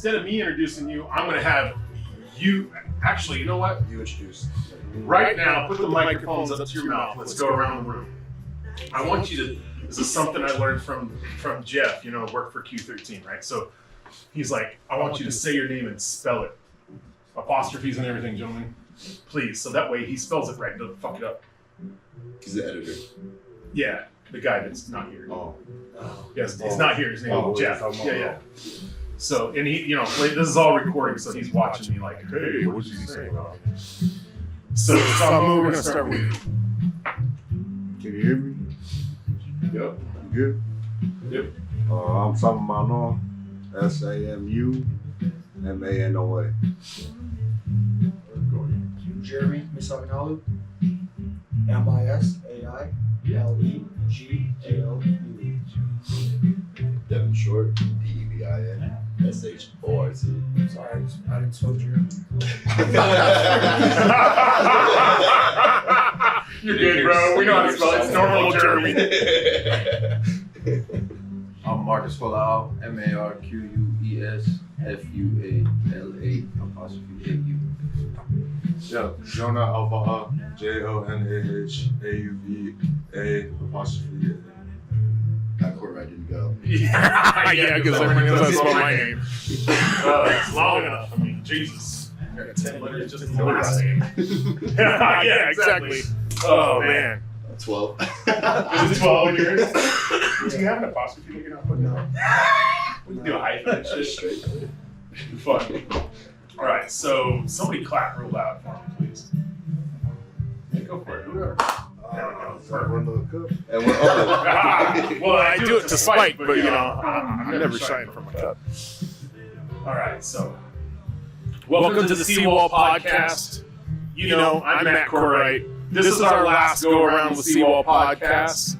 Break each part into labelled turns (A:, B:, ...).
A: instead of me introducing you, I'm going to have you. Actually, you know what?
B: You introduce.
A: Right now, put the microphones up to your mouth. Let's go around the room. I want you to. This is something I learned from Jeff. Worked for Q13, right? So he's like, I want you to say your name and spell it. Apostrophes and everything, gentlemen. Please. So that way he spells it right. Doesn't fuck it up.
B: He's the editor.
A: Yeah, the guy that's not here.
B: Oh.
A: Yes, he's not here. His name is Jeff. Yeah. So, and he, this is all recording, so he's watching me like, hey, what did he say about me? So, Samu, we're gonna start with you.
C: Can you hear me?
A: Yep.
C: You good?
A: Yep.
C: I'm Samu Manoa. SAMU MANOA.
D: Jeremy Misailegalu. MISAILEGALU.
B: Devin Short. DEVIN. SHOUTOUTS.
D: Sorry, I didn't spell Jeremy.
A: You're good, bro. We know how to spell it. It's normal, Jeremy.
E: I'm Marques Fuala'au, MARQUESFUALA''AU.
C: Yeah, Jonah Auva'a, JONAHAUVA''.
B: Not Courtright didn't go.
A: Yeah, because everyone knows that's spell my name. It's long enough. I mean, Jesus. I got 10 letters just in the last name. Yeah, exactly. Oh, man.
B: 12.
A: Is it 12 in yours? Do you have an apostrophe that you're not putting out? We can do a hyphen. It's just straight. Fun. All right, so somebody clap real loud for me, please. Yeah, go for it. Whoever. There we go.
C: Run to the cup.
B: And we're on.
A: Well, I do it to spite, but I'm never shying from a cup. All right, so welcome to the Seawall podcast. I'm Matt Courtright. This is our last go around with Seawall podcast,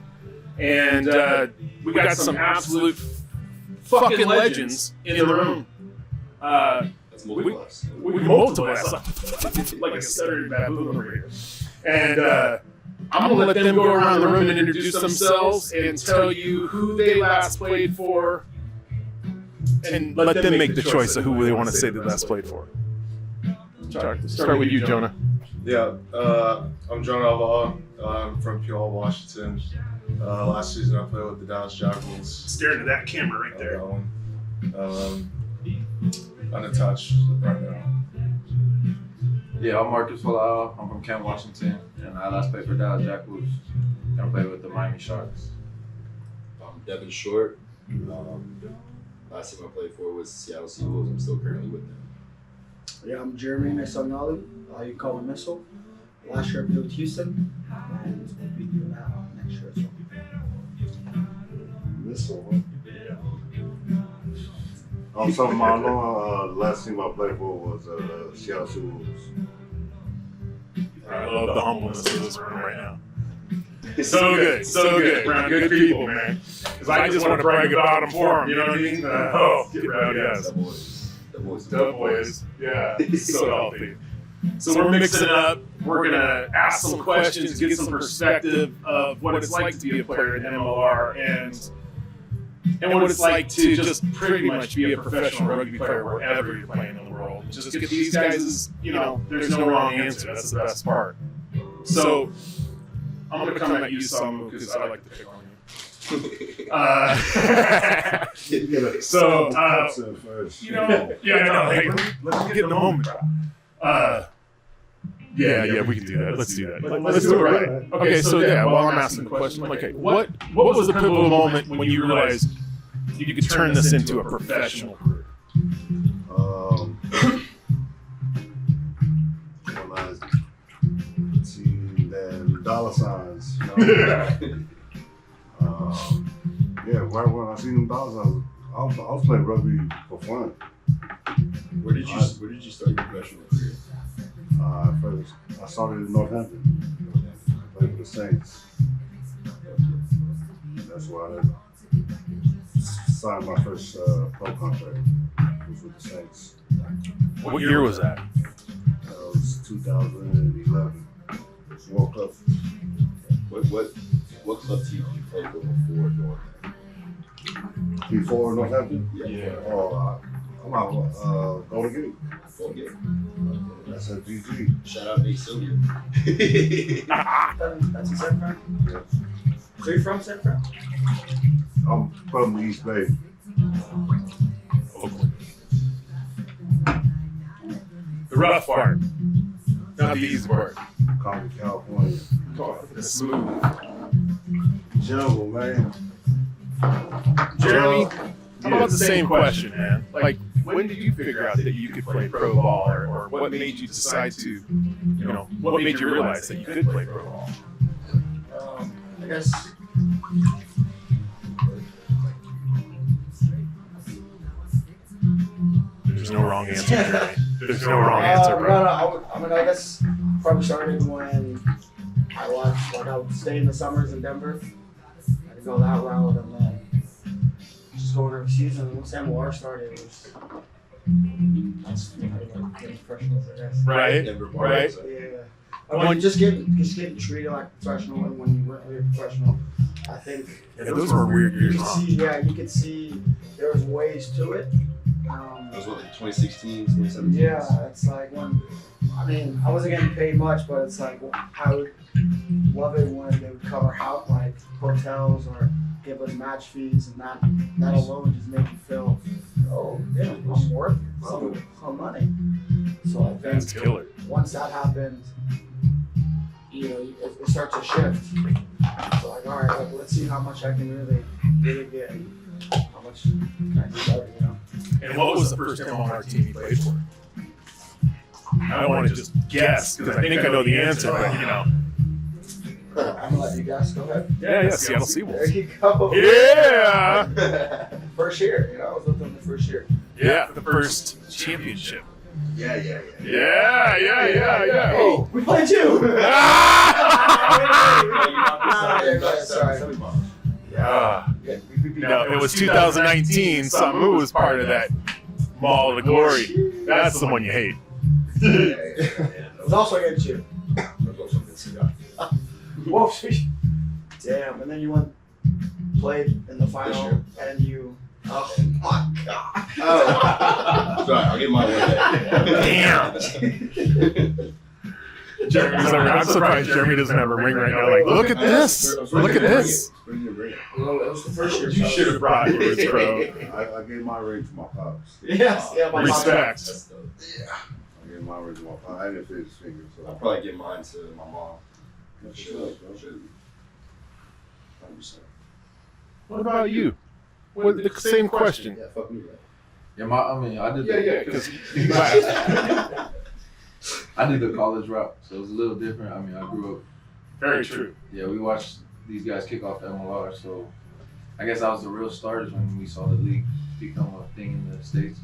A: and we got some absolute fucking legends in the room.
B: That's multi-plus.
A: We multiple like a stuttering baboon over here. And I'm going to let them go around the room and introduce themselves and tell you who they last played for, and let them make the choice of who they want to say they last played for. Start with you, Jonah.
C: Yeah, I'm Jonah Auva'a. I'm from Puyallup, Washington. Last season I played with the Dallas Jackals.
A: Stare into that camera right there.
C: Unattached right now.
E: Yeah, I'm Marques Fuala'au. I'm from Kent, Washington, and I last played for Dallas Jackals. I played with the Miami Sharks.
B: I'm Devin Short. Last team I played for was Seattle Seawall. I'm still currently with them.
D: Yeah, I'm Jeremy Misailegalu. You call me Missile. Last year I played with Houston, and we'll be doing that next year as well.
C: Missile, huh? I'm Samu Manoa. Last team I played for was Seattle Seawolves.
A: I love the humbleness of this room right now. So good. Around good people, man. Because I just want to brag about them for them, you know what I mean? Get rowdy ass. The boys. Yeah, so healthy. So we're mixing it up. We're going to ask some questions, get some perspective of what it's like to be a player in MLR and what it's like to just pretty much be a professional rugby player wherever you're playing in the world. Just get these guys' there's no wrong answer. That's the best part. So I'm going to come at you, Samu, because I like to pick on you. So, hey, let's get in the moment. Yeah, we can do that. Let's do that. Let's do it right. Okay, so while I'm asking the question, okay, what was the pivotal moment when you realized you could turn this into a professional career?
C: When I seen them dollar signs. Right when I seen them dollar signs, I was playing rugby for fun.
B: Where did you start your professional career?
C: First, I started in Northampton. I played for the Saints. That's why I signed my first pro contract. It was with the Saints.
A: What year was that?
C: That was 2011. World Cup.
B: What club team did you play for before doing that?
C: Before Northampton?
B: Yeah.
F: I'm out. Go to Gate.
B: Full game.
F: That's a GG.
B: Shout out Nate Sylvia.
D: That's in San Fran? So you're from San Fran?
F: I'm from the East Bay.
A: Oakland. The rough part, not the easy part.
F: Compton, California.
A: The smooth.
F: Jungle, man.
A: Jeremy, how about the same question, man? Like, when did you figure out that you could play pro ball, or what made you decide to, what made you realize that you could play pro ball?
D: I guess.
A: There's no wrong answer, Jeremy. There's no wrong answer, bro.
D: I guess probably started when I watched, I would stay in the summers in Denver. I'd go that route and then just going every season. And when Samu started, that's getting professionals, I guess.
A: Right? Right?
D: Yeah. I mean, just getting treated like a professional when you weren't really a professional. I think.
A: Yeah, those were weird years.
D: You could see there was ways to it.
B: That was what, like 2016, 2017?
D: Yeah, it's like I wasn't getting paid much, but it's like I would love it when they would cover out like hotels or give us match fees, and that alone just made you feel, oh yeah, I'm worth some money. So I think
A: That's killer.
D: once that happens, it starts to shift. So like, all right, let's see how much I can really get, how much can I do better,
A: And what was the first MLR team you played for? I don't want to just guess, because I think I know the answer, but
D: I'm gonna let you guys go ahead.
A: Yeah, Seattle Seawall.
D: There you go.
A: Yeah!
D: First year, I was with them the first year.
A: Yeah, the first championship.
B: Yeah.
D: Oh, we played too. Sorry.
A: No, it was 2019. Samu was part of that Mall of Glory. That's the one you hate.
D: It was also against you. Whoa, damn! And then you played in the final, and you. Oh my god!
B: Oh, sorry, I'll get my way back.
A: Damn. I'm surprised Jeremy doesn't have a ring right now. Like, look at this! Look at this!
D: Well, it was the first year.
A: You should have brought yours, bro.
F: I gave my ring to my pops.
D: Yes, yeah, my
A: Respect.
F: I gave my ring to my pops. I didn't fit his finger, so.
B: I'll probably give mine to my mom.
F: Should.
B: 100%.
A: What about you? Well, the same question.
B: Yeah, fuck me, right?
E: Yeah, I did I did the college route, so it was a little different. I grew up.
A: Very true.
E: Yeah, we watched these guys kick off the MLR, so I guess I was the real starters when we saw the league become a thing in the States.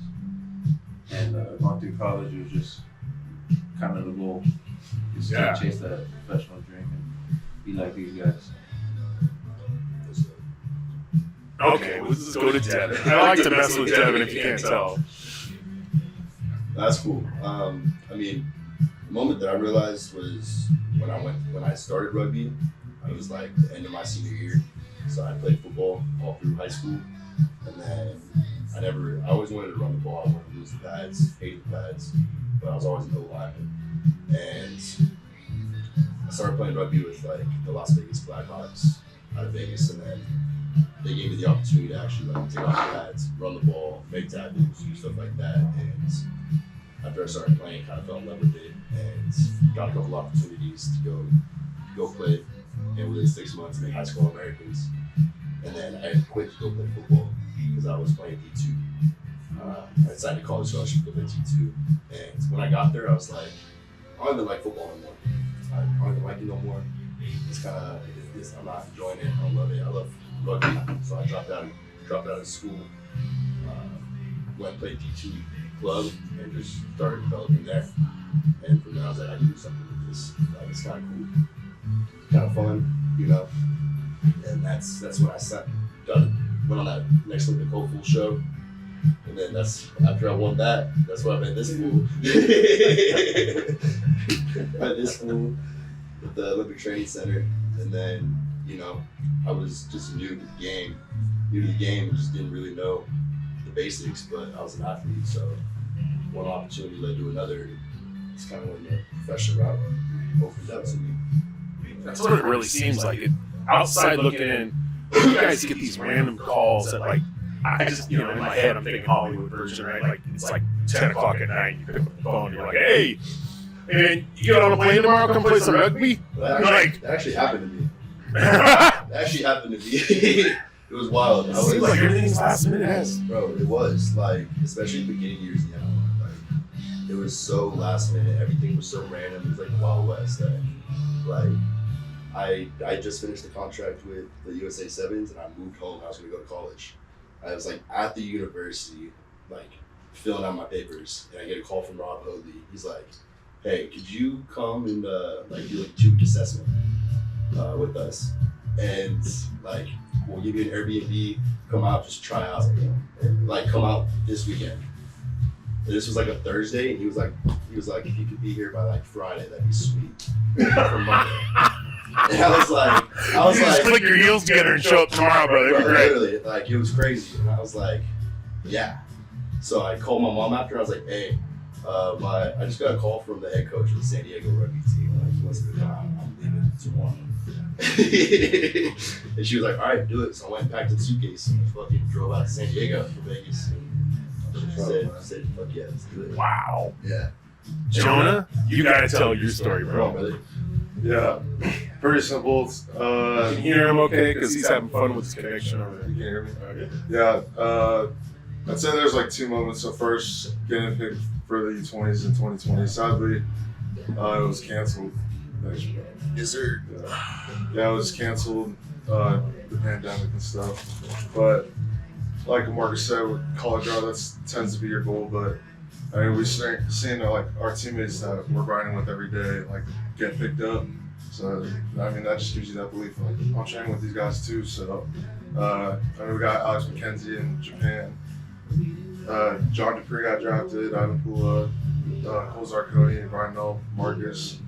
E: And going through college, it was just kind of the goal. Just to chase that professional dream and be like these guys.
A: Okay, let's go to Devin. I like to mess with Devin if you can't tell.
B: That's cool. The moment that I realized was when I started rugby. It was like the end of my senior year. So I played football all through high school. And then I always wanted to run the ball. I wanted to lose the pads, hated the pads, but I was always an O-lineman. And I started playing rugby with like the Las Vegas Blackhawks out of Vegas, and then they gave me the opportunity to actually like take off the pads, run the ball, make tackles, do stuff like that. And after I started playing, kind of fell in love with it and got a couple opportunities to go play. And within 6 months, make high school Americans. And then I had quit to go play football because I was playing D2. I signed a college scholarship to play D2. And when I got there, I was like, I don't even like football anymore. I don't even like it no more. It's kind of, I'm not enjoying it. I don't love it. I love rugby. So I dropped out of school, went and played D2 club, and just started developing there. And from there, I was like, I can do something with this. Like, it's kind of cool. Kind of fun, and that's when I went on that next Olympic hopeful show, and then that's after I won that. That's why I met this fool. Met this fool at the Olympic Training Center, and then I was just new to the game, and just didn't really know the basics, but I was an athlete, so one opportunity led to another. It's kind of when the professional route opened up to me.
A: That's what it really seems like. Outside looking in, you guys get these random calls that, like, I just, in my head, I'm thinking Hollywood version, right? Like, it's like 10 o'clock at night, you pick up the phone, you're like, hey, and you get on a plane tomorrow, come play some rugby?
B: That actually happened to me.
A: It
B: That actually happened to me. It was wild.
A: seems like everything's last minute.
B: Bro, it was, like, especially beginning years in the NFL, like, it was so last minute, everything was so random, it was like the Wild West that, like, I just finished the contract with the USA Sevens and I moved home. I was gonna go to college. I was like at the university, like filling out my papers, and I get a call from Rob Hoadley. He's like, "Hey, could you come and like do like a 2-week assessment with us? And like we'll give you an Airbnb. Come out, just try out. Like come out this weekend." And this was like a Thursday, and he was like, if you could be here by like Friday, that'd be sweet. For Monday. And I was like,
A: Just click your heels together and show up tomorrow, brother. It'd be great.
B: Literally, like it was crazy. And I was like, yeah. So I called my mom after. I was like, hey, I just got a call from the head coach of the San Diego Rugby team. Like, he wants me to come out. I'm leaving tomorrow. And she was like, all right, do it. So I went and packed a suitcase and fucking drove out to San Diego for Vegas. And said, fuck yeah, let's do it.
A: Wow.
B: Yeah.
A: Jonah, you gotta tell your story,
B: Come on,
A: bro.
B: brother.
C: Yeah, pretty simple.
A: Can you hear him okay? Because he's having fun with his connection over there.
C: You can hear me?
A: Okay.
C: Yeah, I'd say there's like 2 moments. So first, getting picked for the U20s in 2020. Sadly, it was canceled.
B: Yes, sir.
C: Yeah, it was canceled, the pandemic and stuff. But like Marques said, with college route, that tends to be your goal. But I mean, we've seen like our teammates that we're riding with every day, like get picked up. So I mean, that just gives you that belief. Like I'm training with these guys too. So I mean, we got Alex McKenzie in Japan. John Dupree got drafted. Ivan Pula, Cole Zarconi, Brian Mel, Marcus,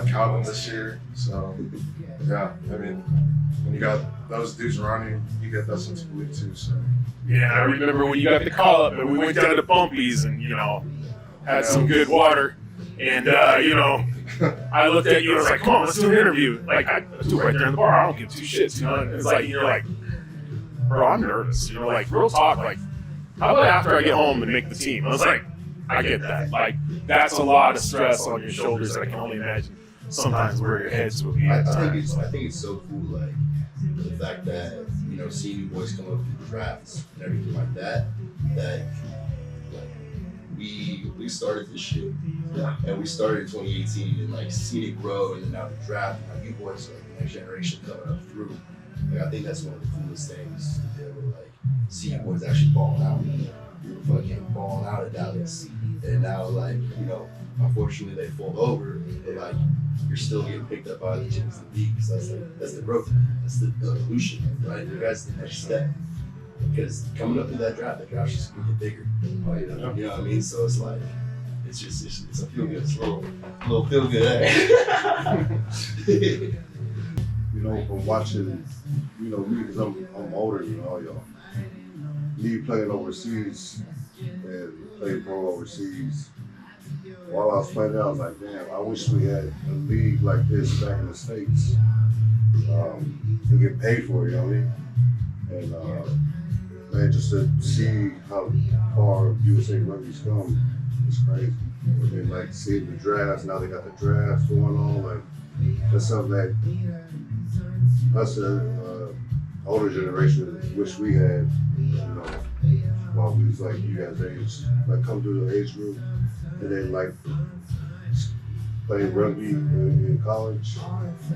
C: Calvin this year. So yeah, I mean, when you got those dudes around you, you get that sense of belief too. So.
A: Yeah, I remember when you got the call up, and we went down to Bumpy's and, had some good water. And, I looked at you and I was like, come on, let's do an interview. Like, let's do it right there in the bar. I don't give 2 shits, And it's like, you're like, bro, I'm nervous. Like, real talk. Like, how about after I get home and make the team? I was like, I get that. Like, that's a lot of stress on your shoulders that I can only imagine sometimes where your heads will be.
B: I think it's so cool, like, the fact that, seeing you boys come up through the drafts and everything like that, like, we started this shit. Yeah. And we started in 2018 and like seeing it grow, and then now the draft, and you boys are like the next generation coming up through. Like I think that's one of the coolest things to be able to like see you boys actually balling out. We were fucking balling out at Dallas. And now like, unfortunately they fold over, but like you're still getting picked up by the teams in the league. So that's the growth. That's the evolution, right? You guys the next step. Because coming up through that draft is just gonna get bigger. You know what I mean? So it's like it's a feel good, it's a little feel good.
F: From watching, me, because I'm older than all y'all. Me playing overseas and playing pro overseas. While I was playing, I was like, damn, I wish we had a league like this back in the States. To get paid for it, you know what I mean? And man, just to see how far USA Rugby's come, it's crazy. And then like seeing the drafts, now they got the drafts going on, like that's something that us older generation wish we had, while we was like you guys age, like come through the age group, and then like play rugby in college,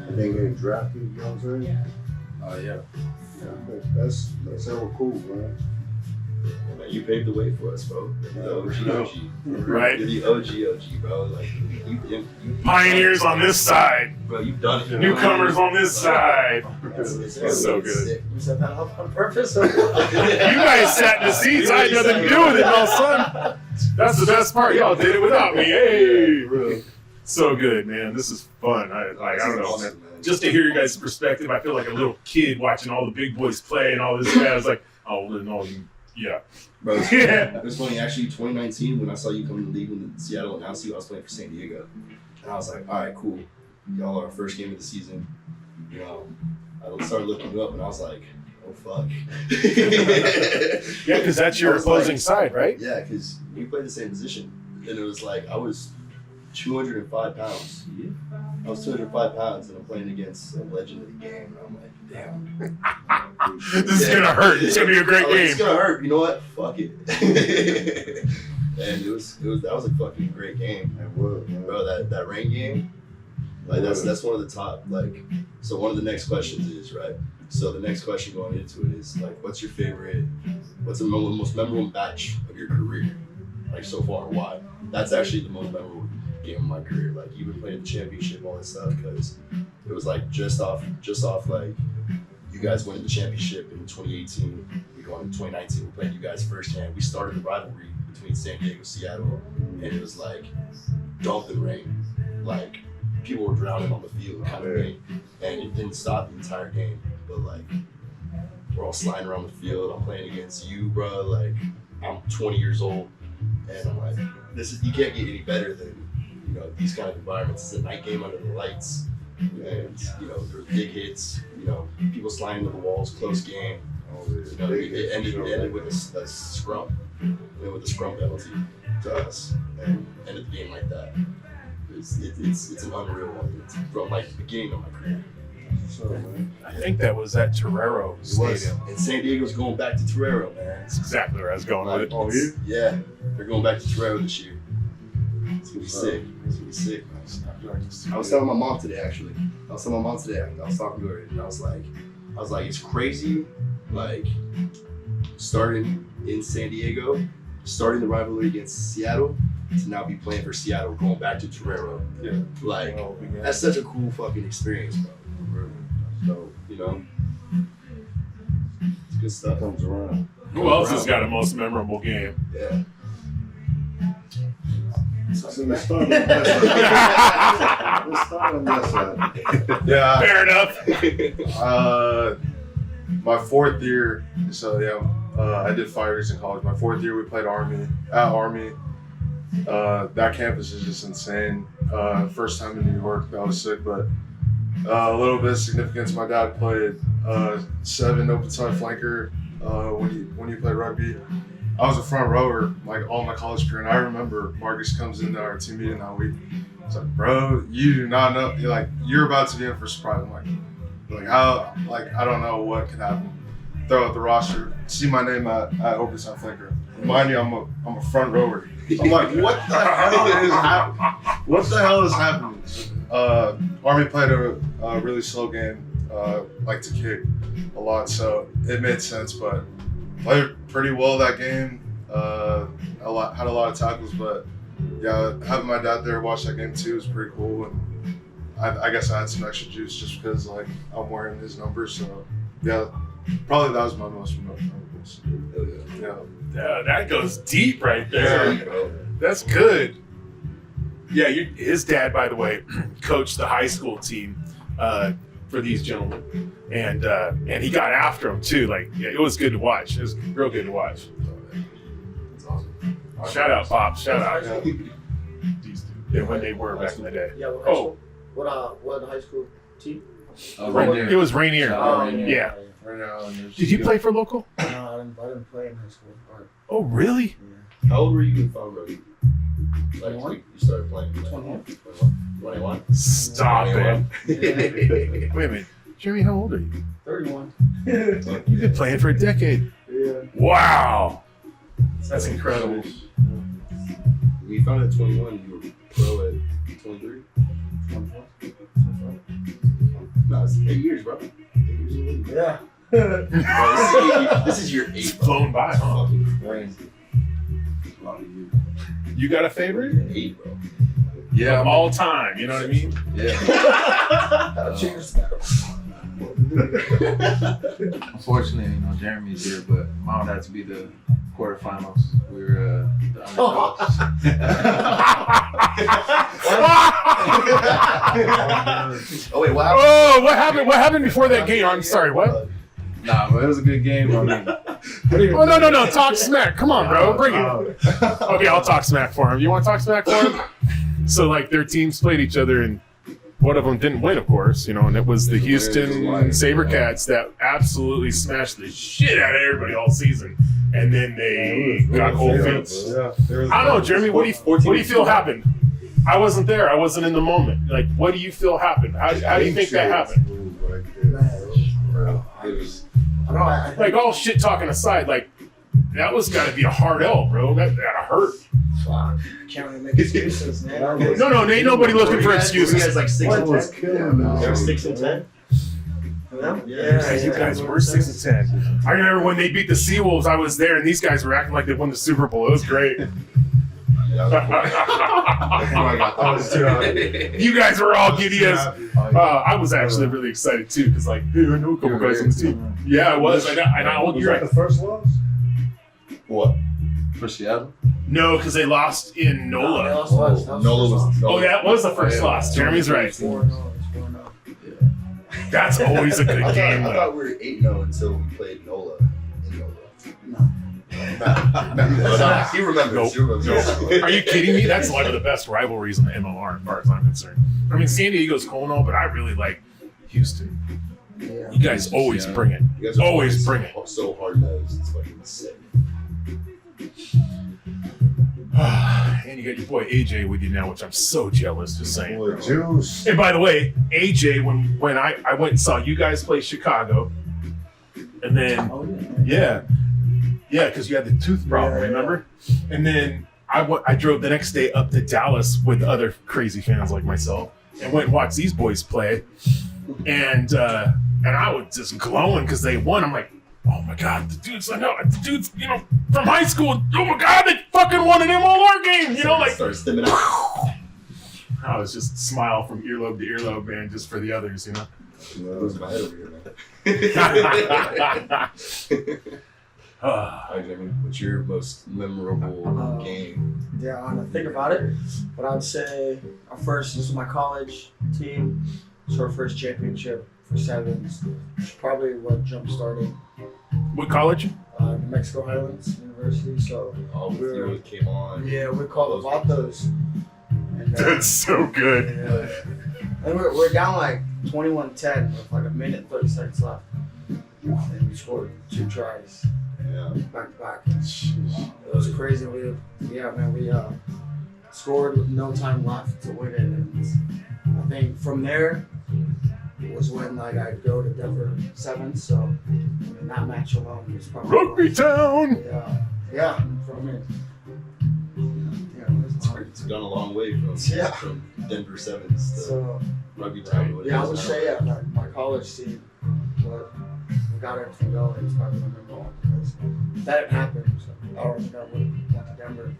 F: and then getting drafted. You know what I'm saying?
B: Yeah.
F: That's hella cool, man.
B: Man, you paved the way for us, bro. You're the OG.
A: Right.
B: You're the OG, bro. Like you
A: Pioneers on this side,
B: bro. You've done it.
A: newcomers on this side.
B: It's
A: so good.
D: You set that up on purpose?
A: You guys sat in the seats. I had nothing to do with it, no son. That's the best part. Y'all did it without me. Hey, bro. So good, man. This is fun. I don't know, man. Just to hear your guys' perspective, I feel like a little kid watching all the big boys play and all this. I was like, oh, no, Yeah.
B: Bro,
A: Yeah.
B: it was funny. Actually, 2019, when I saw you come in the league when Seattle announced you, I was playing for San Diego. And I was like, all right, cool. Y'all are our first game of the season. You know, I started looking you up, and I was like, oh, fuck.
A: Yeah, because that's your
B: I was
A: opposing
B: like-
A: side, right?
B: Yeah, because we played the same position. And it was like, I was 205 pounds. I was 205 pounds, and I'm playing against a legend of the game. And I'm like, damn.
A: This is going to hurt. It's going to be a great
B: I was like,
A: game.
B: It's gonna hurt. You know what? Fuck it. And that was a fucking great game,
F: And what, man?
B: bro. That rain game, like that's one of the top. Like, so one of the next questions is right. So the next question going into it is like, what's your favorite? What's the most memorable match of your career, like so far? Why? That's actually the most memorable game of my career. Like even playing the championship, all that stuff, because it was like just off like you guys winning the championship in 2018. We go into 2019. We played you guys firsthand. We started the rivalry between San Diego and Seattle, and it was like dumping rain, like people were drowning on the field kind of game, and it didn't stop the entire game. But like we're all sliding around the field. I'm playing against you, bro. Like I'm 20 years old, and I'm like, you can't get any better than these kind of environments. It's a night game under the lights, and there's big hits. People sliding to the walls, close game. It ended with a scrum. With a scrum penalty to us, and ended the game like that. It's an unreal one. It's from like the beginning of my career.
F: So, man.
A: I think that was at Torero
B: It was,
A: Stadium.
B: and San Diego's going back to Torero, man.
A: That's exactly where I was going with it.
F: Oh, yeah?
B: Yeah, they're going back to Torero this year. It's gonna be sick. It's gonna be sick, man. I was telling my mom today, actually. I was talking to her, and I was like, it's crazy, like starting in San Diego, starting the rivalry against Seattle, to now be playing for Seattle, going back to Torero.
C: Yeah.
B: Like,
C: Oh, yeah.
B: that's such a cool fucking experience, bro. So, it's good stuff.
F: Comes around.
A: Who else has got a most memorable game?
B: Yeah.
F: So let's start on that side. Let's start on that side.
C: Yeah.
A: Fair enough.
C: My fourth year, so yeah, I did 5 years in college. My fourth year, we played Army. That campus is just insane. First time in New York, that was sick, but a little bit of significance. My dad played 7 open side flanker when he played rugby. I was a front rower like all my college career, and I remember Marques comes into our team meeting that week. It's like, bro, you do not know. You're about to be in for a surprise. I'm like how? Like I don't know what could happen. Throw out the roster, see my name at open side flanker. Mind you, I'm a front rower. So I'm like, what the hell is happening? What the hell is happening? Army played a really slow game, like to kick a lot, so it made sense. But played pretty well that game. Had a lot of tackles, but yeah, having my dad there watch that game too was pretty cool. And I guess I had some extra juice just because like I'm wearing his number. So yeah, probably that was my most memorable. Yeah.
A: Yeah, that goes deep right
B: Yeah.
A: there. That's good. Yeah, his dad, by the way, coached the high school team for these gentlemen, and he got after them too. Like, yeah, it was good to watch. It was real good to watch.
B: It's awesome.
A: Shout out, Pop. Shout out.
C: Yeah.
A: These two. Yeah, when they were back in the day.
D: Yeah, what high school team?
A: It was Rainier.
E: Oh,
A: yeah.
C: Right now, and there's-
A: Did you play for local?
D: No, I didn't play in high school. Or,
A: Oh, really?
B: How old were you in foul rugby? Like
D: 21?
B: you started playing?
D: 21.
B: 21.
A: Stop it.
B: 21.
A: Wait a minute. Jeremy, how old are you?
D: 31.
A: You've been playing for a decade.
D: Yeah.
A: Wow. That's incredible.
B: When you found out at 21, you were pro at 23?
D: 24.
B: No, it's 8 years, bro. 8 years old.
D: Yeah.
B: Bro, this is your 8,
A: It's
B: bro.
A: flown by, huh?
B: Fucking crazy. A lot of you.
A: You got a favorite?
B: 8, bro.
A: Yeah, of all time. You know what I mean?
E: Yeah.
D: Cheers.
E: Unfortunately, Jeremy's here, but mine would have to be the quarterfinals. We were the underdogs.
B: Oh wait, what happened?
A: Oh, what happened? What happened before that game? I'm sorry. What?
E: Nah, but it was a good game. I mean,
A: Oh, no. Talk smack. Come on, bro. Bring it. Okay, I'll talk smack for him. You want to talk smack for him? So, like, their teams played each other, and one of them didn't win, of course, you know, and it was the Houston Sabercats that absolutely smashed the shit out of everybody all season. And then they got cold feet. I don't know, Jeremy, what do you feel happened? I wasn't there. I wasn't in the moment. Like, what do you feel happened? How do you think that happened? Like, all shit talking aside, like, that was got to be a hard L, bro. That hurt.
D: Fuck. Can't really make excuses, man.
A: No, ain't nobody looking for excuses.
B: You guys like 6 and 10?
F: Killing
B: They were 6 and 10?
A: Yeah, you guys were 6 and 10. I remember when they beat the Seawolves, I was there, and these guys were acting like they won the Super Bowl. It was great. You guys were all giddy as. I was actually really excited too, because like, hey, I know a couple guys on the team. Yeah, I was. I know.
F: Was
A: You're
F: that
A: right.
F: the first loss?
B: What?
E: for Seattle.
A: No, because they lost in NOLA.
B: Nola was.
A: Oh, that was the first loss. Jeremy's right. That's always a good game,
B: I
A: though.
B: thought we were 8-0 until we played NOLA in NOLA. He remembers.
A: Nope.
B: He remembers.
A: Are you kidding me? That's one of the best rivalries in the MLR, as far as I'm concerned. I mean, San Diego's cool and all, but I really like Houston. You guys always bring it.
B: You guys are
A: Always bring it.
B: So hard nosed. It's fucking sick.
A: And you got your boy AJ with you now, which I'm so jealous, just saying.
F: Boy, juice.
A: And by the way, AJ, when I went and saw you guys play Chicago, and then, yeah, because you had the tooth problem, remember? And then I drove the next day up to Dallas with other crazy fans like myself and went and watched these boys play. And I was just glowing because they won. I'm like, oh my God, the dude's from high school. Oh my God, they fucking won an MLR game. You know, like,
B: Start stimming out.
A: I was just smile from earlobe to earlobe, man, just for the others, you know.
B: Losing my head over here, man. All right, Jimmy, what's your most memorable game?
D: Yeah, I don't think about it, but I would say this is my college team. It's our first championship for sevens. It's probably what jump-started
A: What college?
D: New Mexico Highlands University. So
B: It came on.
D: yeah, we called the Vatos. And,
A: That's so good.
D: and we're down like 21-10 with like a minute 30 seconds left, and we scored 2 tries
B: Yeah.
D: back to back. It was crazy. We scored with no time left to win it, and I think from there was when like I'd go to Denver Sevens. So I mean, that match alone was probably
A: Rugby Town.
D: yeah. From it,
B: It's gone a long way from Denver Sevens to
D: So
B: Rugby Town.
D: yeah, I would say my college team, but we got everything going. It's probably my number one because if that didn't happen, I don't know would have went to Denver.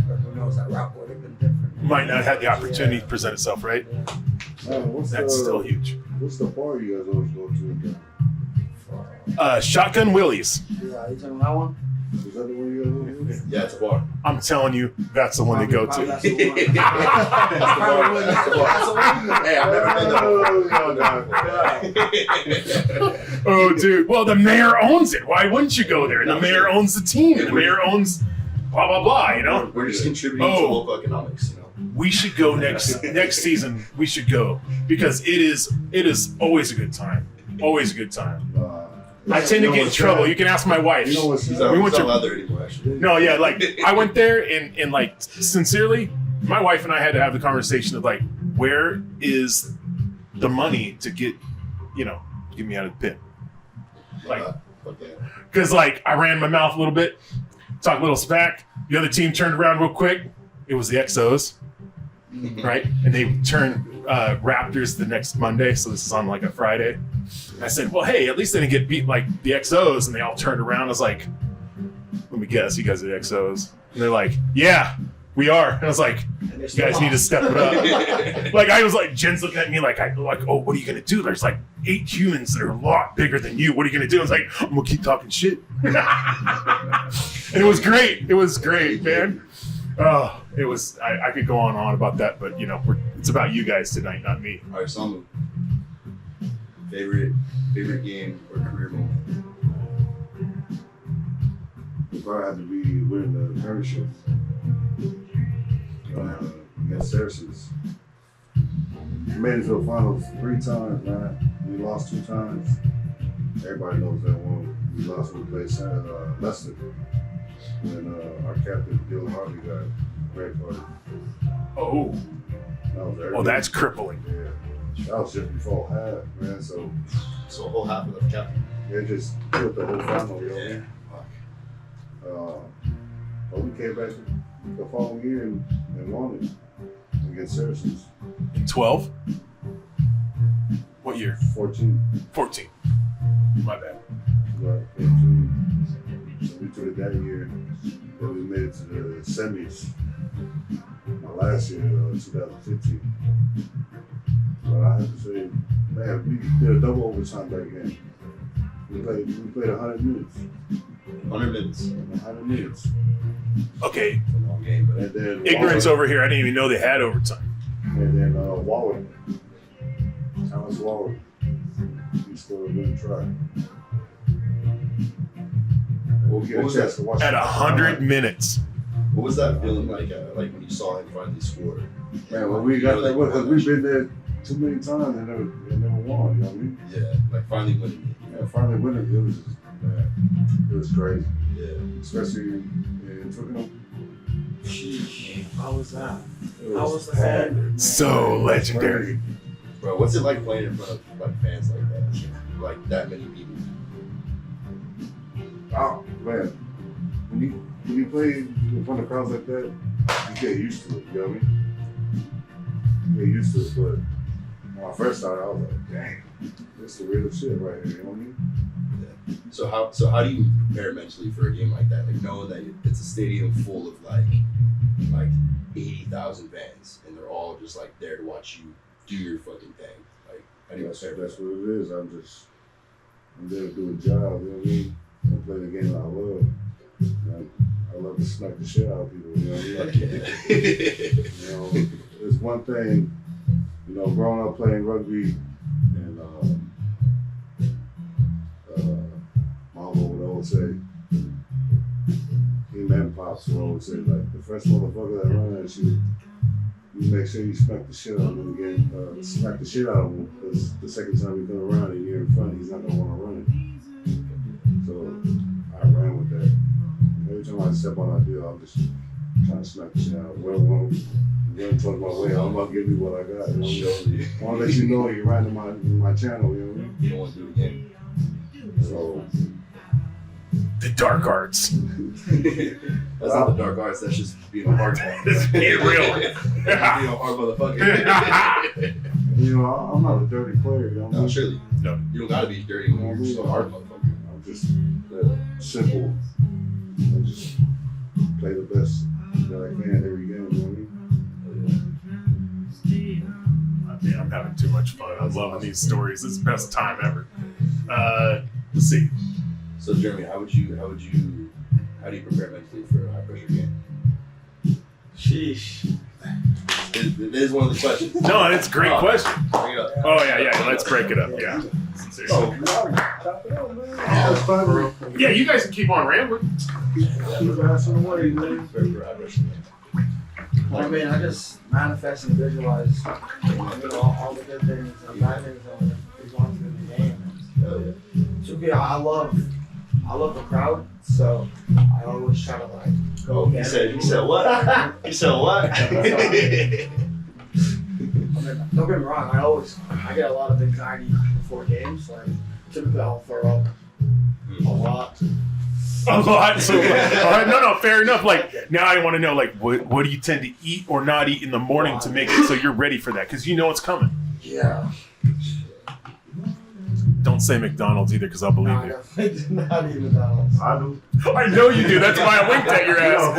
D: But who knows, that route would have been different.
A: Might not have the opportunity to present itself, right? That's still huge.
F: What's the bar you guys always go to again?
A: Shotgun Willie's.
D: Yeah, you talking that one?
F: Is that the one you guys go to?
B: Yeah, it's a bar.
A: I'm telling you, that's the one to go
D: Probably
A: to.
D: that's the one.
B: That's the bar. Hey, I've never been there.
A: Oh, dude. Well, the mayor owns it. Why wouldn't you go there? The mayor owns the team. The mayor owns blah, blah, blah, you know?
B: We're just contributing to local economics, you know.
A: We should go next season. We should go because it is always a good time. Always a good time. I tend to get in trouble. You can ask my wife.
F: You know what's
B: He's
F: sad?
B: not,
A: went
B: he's
A: to-
B: not allowed there anymore, actually.
A: No, yeah, like I went there and like sincerely, my wife and I had to have the conversation of like, where is the money to get me out of the pit? Like,
B: Okay.
A: because like I ran my mouth a little bit, talked a little smack. The other team turned around real quick. It was the XOs, right? And they turned Raptors the next Monday, so this is on like a Friday. And I said, well, hey, at least they didn't get beat like the XOs. And they all turned around. I was like, let me guess, you guys are the XOs. And they're like, yeah, we are. And I was like, you guys need to step it up. Like I was like, Jen's looking at me like, oh, what are you gonna do? There's like 8 humans that are a lot bigger than you. What are you gonna do? I was like, I'm gonna keep talking shit. And it was great. It was great, man. Oh, it was. I could go on and on about that, but it's about you guys tonight, not me.
B: All right, Samu. Favorite game or career moment?
F: It probably had to be winning the premiership against Saracens. We made it to the finals 3 times, man. We lost 2 times. Everybody knows that one. We lost when we played Leicester. And our captain, Dylan Harvey, got red carded.
A: Oh,
F: That was early.
A: well, that's crippling.
F: Yeah. That was just before half, man. So
B: So a whole half of the captain.
F: they just killed the whole final, you know what I
B: Yeah.
F: mean? But we came back the following year and won it against Saracens.
A: In 12? What year?
F: 14.
A: 14. My bad.
F: Right, 14. So we took it that year. Then we made it to the semis. My last year, 2015. But I have to say, man, we did a double overtime back then. We played 100 minutes.
B: 100 minutes.
F: 100 minutes.
A: Okay,
B: It's a long game, but
F: And then
A: ignorance
F: Waller-
A: over here. I didn't even know they had overtime.
F: And then Waller. Thomas Waller. He scored a good try. We'll get
B: What
F: a
B: was
F: chance to watch
A: At
F: it.
A: 100 minutes.
B: what was that feeling like when you saw him finally score?
F: Man, when we got that one, because we've been there too many times and never won, you know what I mean?
B: Yeah, like finally winning it.
F: And finally winning, it was just, man, it was crazy.
B: Yeah.
F: Especially in Twickenham.
D: How was that?
F: It
D: How was the fan?
A: So legendary.
B: Bro, what's it like playing in front of like fans like that? Like that many people?
F: Oh, man. When you play in front of crowds like that, you get used to it, you know what I mean? You get used to it, but when I first started, I was like, dang, this is the real shit right here, you know what I mean?
B: So how do you prepare mentally for a game like that? Like knowing that it's a stadium full of like 80,000 fans and they're all just like there to watch you do your fucking thing. Like how do you
F: That's
B: prepare?
F: what it is. I'm there to do a job, you know what I mean? And play the game I love. Like, I love to smack the shit out of people, you know what I mean? You know, it's one thing, you know, growing up playing rugby and my uncle would always say, him and Pops would always say, like, the first motherfucker that run at you, you make sure you smack the shit out of him again, smack the shit out of him, because the second time he come around and you're in front, he's not gonna want to run it. So I ran with that. Every time I step on that deal, I'm just trying to smack the shit out. Run towards my way. I'm gonna give you what I got. You know?
B: Surely.
F: I want to let you know you're right in my channel. You know what I mean?
B: You don't want to do it again.
F: So
A: The dark arts.
B: That's not the dark arts, that's just being a hard one.
A: It's being real.
B: being a hard motherfucker.
F: you know, I'm not a dirty player. You know what I
B: No,
F: mean?
B: surely.
A: No.
B: You don't gotta be dirty when you're just a hard motherfucker.
F: I'm just simple. I just play the best that I can every game. You know what I mean?
A: Man, I'm having too much fun. I'm loving these stories. It's the best time ever. Let's see.
B: So Jeremy, how do you prepare mentally for a high pressure game?
D: Sheesh.
B: It is one of the questions.
A: No, it's a great question.
B: Bring it up.
A: Oh, yeah. Let's break it up. Yeah.
F: Oh, chop it up, man. That's fine.
A: Yeah, you guys can keep on rambling.
F: Keep asking away, man.
B: For a high pressure game.
D: I mean, I just manifest and visualize all the good things and bad things that are going through the game.
B: Hell yeah.
D: So, yeah, I love the crowd, so I always try to like go
B: You
D: get
B: said
D: it.
B: what? You said what?
D: I mean, don't get me wrong, I get a lot of anxiety before games. Like typically I'll throw up a lot.
A: A lot. So, all right, no, fair enough. Like now, I want to know, like, what do you tend to eat or not eat in the morning to make it so you're ready for that? Because you know it's coming.
D: Yeah.
A: Don't say McDonald's either, because I'll believe
D: No,
A: you.
D: definitely not even McDonald's.
F: I do.
A: I know you do. That's why I winked at your ass.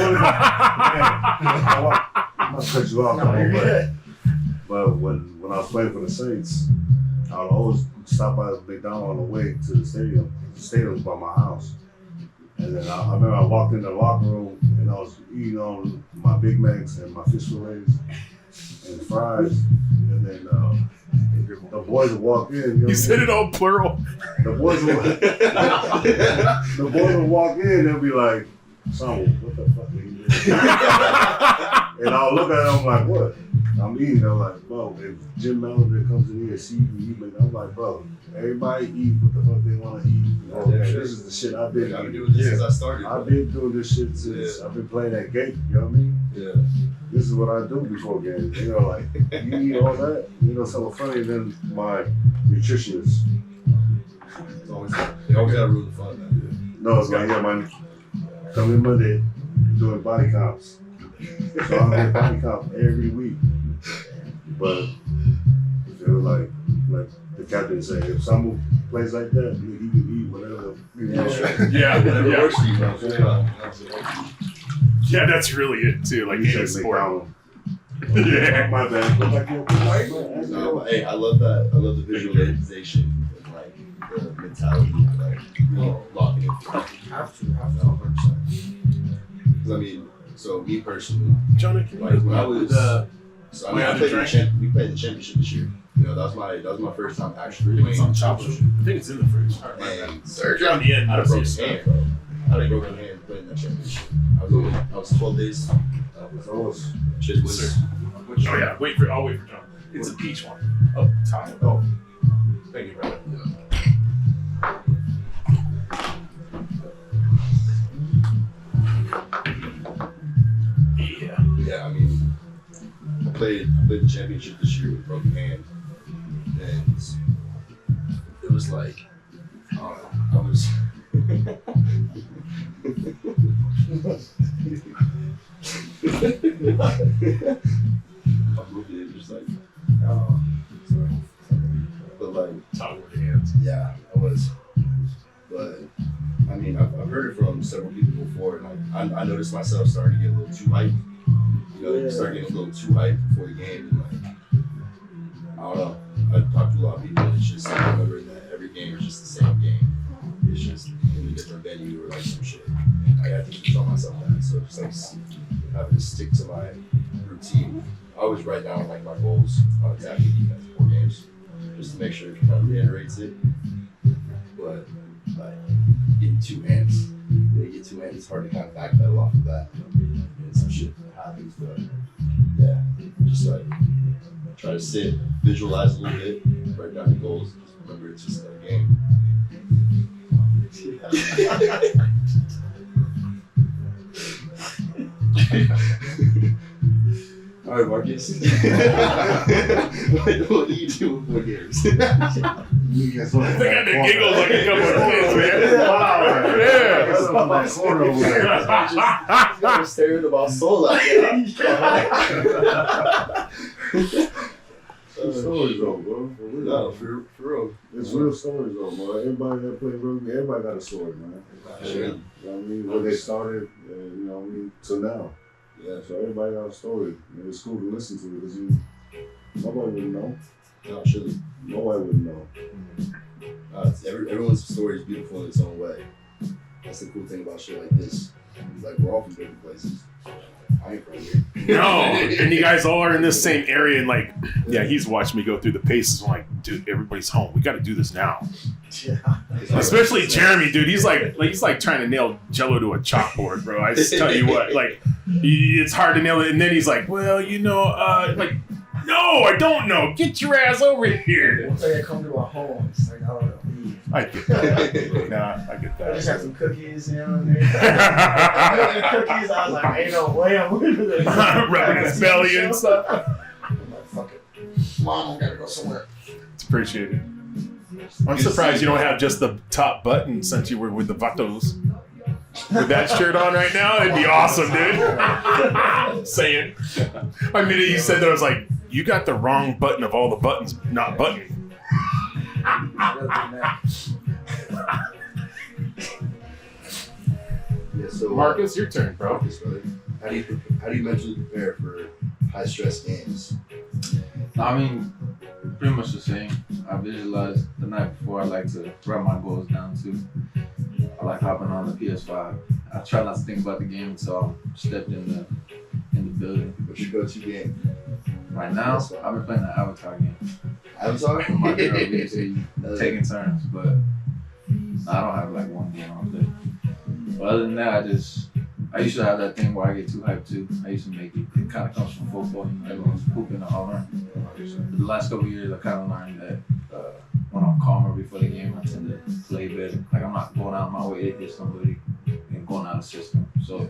F: I'm gonna cut you off,
D: No, you're good.
F: but when I was playing for the Saints, I would always stop by the McDonald's on the way to the stadium. The stadium was by my house. And then I remember I walked in the locker room and I was eating on my Big Macs and my fish fillets and fries. And then the boy boys will walk in. You know
A: You said it all plural.
F: The boys will walk in. They'll be like, "Samu, what the fuck are you doing?" And I'll look at them like, "What?" I'm eating. They're like, "Bro, if Jim Mallender comes in here and see you eating," I'm like, "Bro, everybody eat what the fuck they want to eat. This is the shit I've been
B: I've been
F: eating.
B: doing this since I started.
F: I've been doing this shit since I've been playing that game. You know what I mean?
B: Yeah.
F: This is what I do before games. You know, like you eat all that. You know, something funny than my nutritionist.
B: It's always, they always gotta ruin the fun, man.
F: No, it's like, yeah, man. Come in Monday, doing body comps. So I'm doing body comp every week. But they were like the captain said, if someone plays like that, he can eat whatever. You know.
B: Whatever
A: Yeah.
B: works for you, man.
A: Yeah, that's really it too. Like
F: He
A: any
F: said
A: sport.
F: McDonald's.
A: Yeah.
F: My bad. Go back here.
B: No, but, hey, I love that. I love the visualization and like the mentality, like locking in.
D: Have to.
B: 100%. Because I mean, so me personally,
A: Jonah, can
B: like when I
A: you
B: was, so I mean, I played we played the championship this year. You know, that was my first time actually playing.
A: I think it's in the fridge.
B: And
A: Surgery on the end.
B: I had a broken hand, bro. I had a broken hand playing that championship. I was 12 days. Shit was.
A: Oh yeah, I'll wait for John. It's a peach one. Oh, top. Oh, thank you, brother. Yeah.
B: Yeah, I mean, I played the championship this year with a broken hand, and it was like, I don't know, I was. I'm looking at it just like, sorry. But like,
A: Top of the hands.
B: yeah, I was. But I mean, I've heard it from several people before, and like, I noticed myself starting to get a little too hyped. You know, you start getting a little too hyped before the game, and like, I don't know. I talked to a lot of people, and it's just like, remembering that every game is just the same game. It's just in a different venue or like some shit. I have to tell myself that, so it's like having to stick to my routine. I always write down like my goals on attacking defense before games, just to make sure it kind of reiterates it. But like getting two hands, you get two hands, it's hard to kind of backpedal off of that. And some shit happens, but yeah, just like try to sit, visualize a little bit, write down your goals. Just remember, it's just another game. All right, Marques. What do you do before games?
F: They got
A: the giggles like a couple of kids, man.
F: Wow.
A: Yeah.
F: That's on that corner over there.
B: You guys are staring about soul out there.
F: Stories though, bro. For real.
B: No, for real.
F: It's real stories though, bro. Everybody that play rugby, everybody got a story, man.
B: Sure.
F: You know what I mean? Where they started, you know what I mean, to now.
B: Yeah.
F: So everybody got a story. And it's cool to listen to because nobody would know.
B: No, surely.
F: Nobody would know.
B: Everyone's story is beautiful in its own way. That's the cool thing about shit like this. It's like we're all from different places. I ain't from here.
A: No, and you guys all are in this same area, and like, yeah, he's watched me go through the paces. I'm like, dude, everybody's home. We got to do this now.
D: Yeah.
A: Especially Jeremy, dude. He's like trying to nail Jello to a chalkboard, bro. I just tell you what, like, it's hard to nail it. And then he's like, well, you know, like, no, I don't know. Get your ass over here.
D: Once I come to a home, it's like, I don't know.
A: I get that. Nah, I get
D: I just
A: that.
D: had some cookies, you know, and the cookies, I was like, ain't no way I'm going to this.
A: Rubbing his belly and stuff.
D: I'm like, fuck it. Mom, I gotta go somewhere.
A: It's appreciated. I'm surprised you don't have just the top button since you were with the Vatos. With that shirt on right now, it'd be awesome, dude. Saying. I mean, he said that, I was like, you got the wrong button of all the buttons not buttoned.
B: Yeah, so
A: Marcus, your turn, bro.
B: Marcus, brother. How do you mentally prepare for high stress games?
E: I mean, pretty much the same. I visualize the night before. I like to write my goals down too. I like hopping on the PS5. I try not to think about the game until I'm stepped in the building.
B: What's your go-to game?
E: Right now, I've been playing the Avatar game.
B: Avatar?
E: With my girl, we usually taking turns, but I don't have like one game all day. But other than that, I used to have that thing where I get too hyped too. I used to make it. It kind of comes from football. You know, everyone's pooping the holler. The last couple of years, I kind of learned that when I'm calmer before the game, I tend to play better. Like I'm not going out of my way to hit somebody and going out of the system. So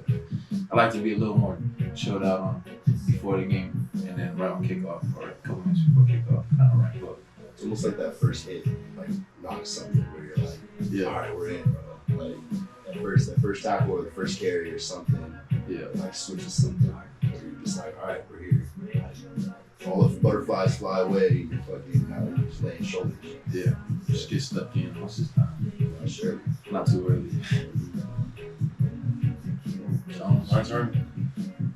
E: I like to be a little more chilled out on before the game, and then right on kickoff or a couple minutes before kickoff, kind of ramp up.
B: It's almost like that first hit, like knocks something where you're like, all right, we're in, bro. Like that first tackle or the first carry or something.
E: Yeah.
B: Like switches something. Where you're just like, all right, we're here. All the butterflies fly away. You're fucking now you're just laying shoulders.
E: Yeah. Just get stuck in most of the time.
B: Sure.
E: Not too early.
C: My turn.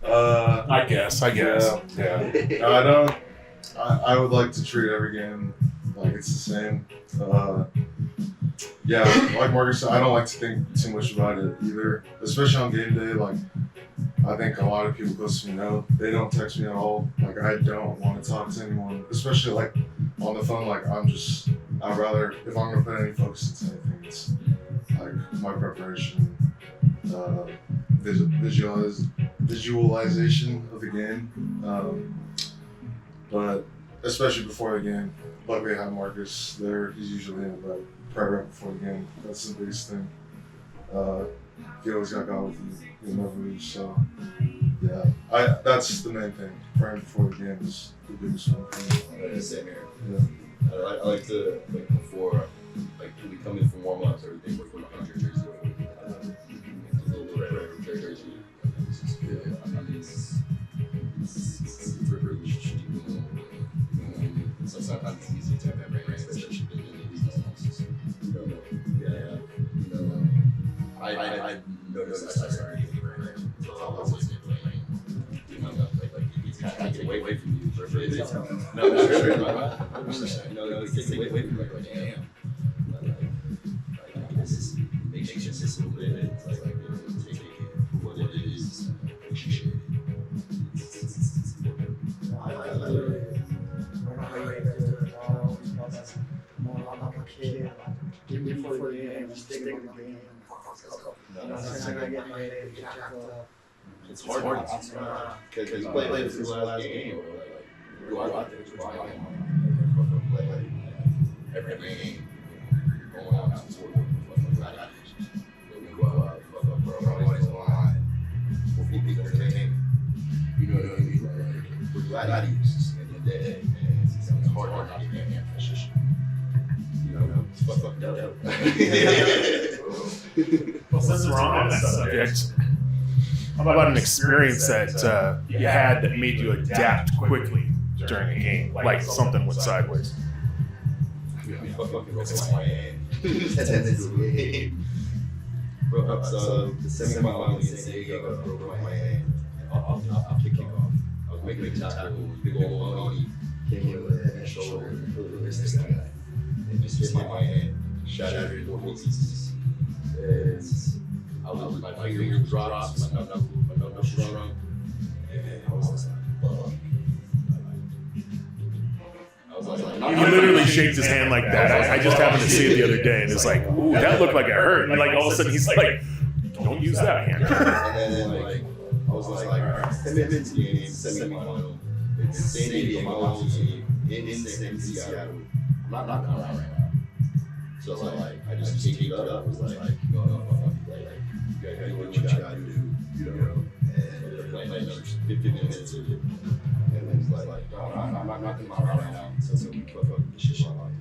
A: I guess.
C: Yeah. I would like to treat every game like it's the same. Yeah, like Marcus said, I don't like to think too much about it either, especially on game day. Like, I think a lot of people close to me know they don't text me at all. Like, I don't want to talk to anyone, especially like on the phone. Like, I'd rather, if I'm gonna put any focus into anything, it's like my preparation, visualization of the game. But especially before the game, luckily I have Marcus there. He's usually in the prayer right before the game. That's the biggest thing. He always got God with you. He'll never lose. So yeah, that's the main thing. Praying before the game is the biggest one for me.
B: Same here.
C: Yeah.
B: I like to, like, before, like, we come in from warm-ups, everything, we're putting on your jersey. A little red jersey. It's a privilege. So sometimes it's easy to have that rain, especially in these houses. I noticed I started getting rain. So I was listening to rain. It's kind of get away from you for a bit. No, sure. No, it's getting away from you. Like, damn. Like, this is, makes you just a little bit. It's like, take it for what it is. Appreciate it.
D: I'm a kid. Give me for the game. Just take it on the game.
B: It's hard because you play through the last game. You go out there to buy play every game. You're going out to sort of gladiators. You go out, fuck up, bro. Everybody's online. We'll be people in the game. You know what I mean? We're gladiators at the end of the day. It's hard not to get in position. You know, it's fucked up.
A: What's wrong on that subject? How about an experience that you had that made you adapt quickly during a game, like something went sideways?
B: Fucking broke my hand. That's the game. Broke up the semi-final in San Diego. Broke my hand. I'll kick off. I was making a tackle. Big old money came in with head and shoulder. This guy. And just hit my hand. Shattered in 4 pieces. And my finger dropped. My knuckle shrunk. And I was like, fuck.
A: He literally shakes his hand like that. I just happened to see it the other day, and it's like, ooh, that looked like it hurt. And like all of a sudden, he's like, don't use that hand.
B: And then like, I was like, all right, commitment game, semi-final. It's San Diego team in Seattle. I'm not coming out right now. So like, I just kicked it up. I was like, no, fuck you. Like, you gotta do what you gotta do, you know. And they're playing another 15 minutes of it. And then he's like, no, I'm not knocking my out right now. So we fuck up the shit shot like it.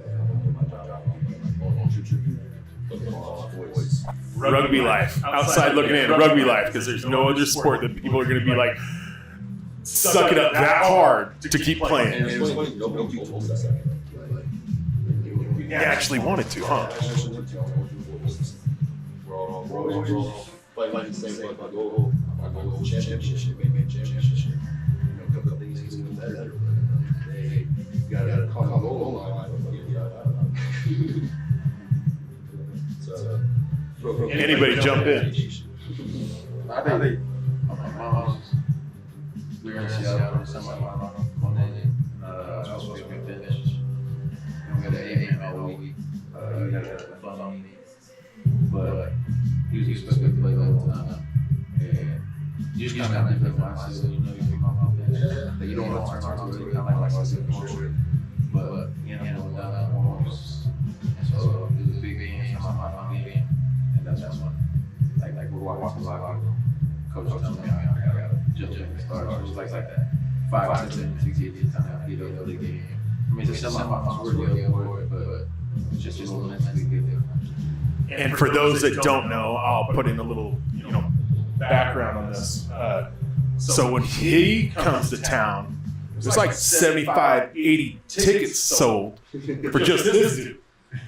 B: And I'm gonna do my job. I'm like, shoot. Look at all our boys.
A: Rugby life. Outside looking in, rugby life, because there's no other sport that people are going to be like, suck it up that hard to keep playing.
B: And it was funny, nobody told me that.
A: You actually wanted to, huh?
B: We're all fighting the same thing. I go championship, maybe championship. You know, a couple of things he's doing better. Hey, you gotta come on goal line. So,
A: Anybody jump in?
E: I think we're in Seattle semi-final. he had a funny, but he was expected to play the whole time. And you just kind of different mindset, you know, you come off that you don't want to turn on to it, kind of like I said before. But you know, down that walls. And so it was a big game, my mind game, and that's when, like we're walking by, coach tells me I gotta jump in and start, or just like that. 5 to 10 to get time to get over the game. I mean, it's still my worthy of for it, but just a little mentally get there.
A: And for those that don't know, I'll put in a little, background on this. So when he comes to town, there's like 75, 80 tickets sold for just this dude.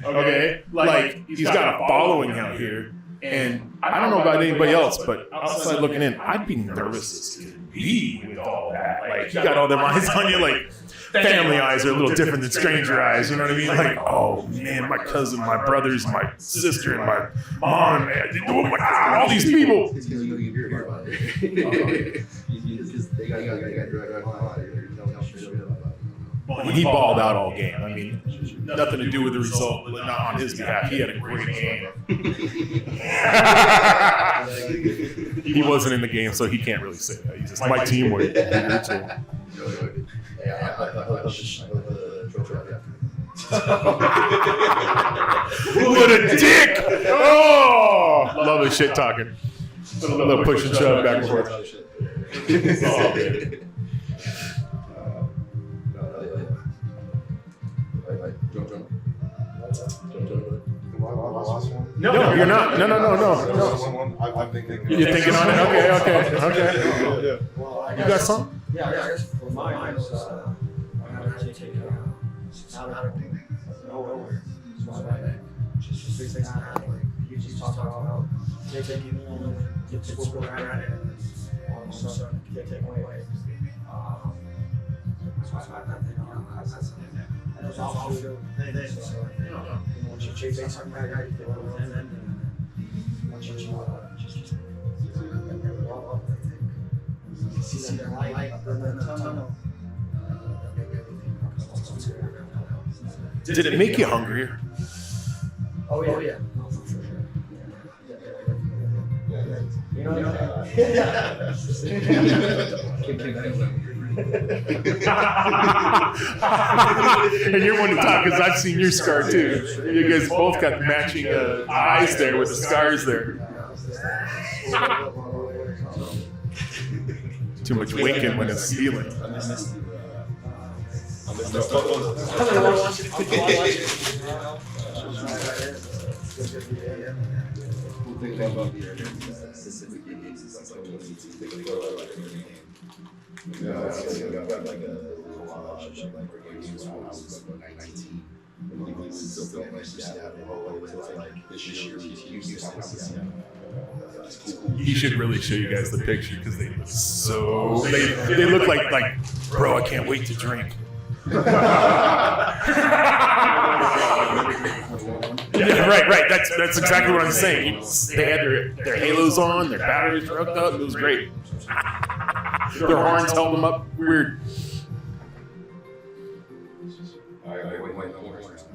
A: Okay? Like, he's got a following out here. And I don't know about anybody else, but outside looking in, I'd be nervous as could be with all that. Like, you got all them eyes on you, like, family eyes are a little different than stranger eyes, you know what I mean? Like, oh man, my cousin, my brothers, my sister, and my mom, all these people. When he balled out all game, I mean, nothing to do with the result, not on his behalf. He had a great game. He wasn't in the game, so he can't really say that. He's just my team would. What a dick! Oh, love the shit talking. A little push and shove back and forth. No, you're not. No.
C: I'm thinking.
A: You're thinking on it? Okay. You got some?
D: Yeah, I guess for mine, I had to take out of nowhere. Just big things not happening. You just talk about how they take you in, get to school right and all of a sudden get taken away. So I think and it was all good things. So, once you chase something right, you feel it within, and once you just see that light up in the tunnel.
A: Did it make you hungrier?
D: Oh yeah. Oh, for sure. You know.
A: And you're one to talk because I've seen your scar too. You guys both got matching eyes there with the scars there. Too much winking when it's healing. He should really show you guys the picture because they look so. They look like, bro, I can't wait to drink. Yeah, right. That's exactly what I'm saying. They had their halos on, their batteries were hooked up. It was great. Their horns held them up weird.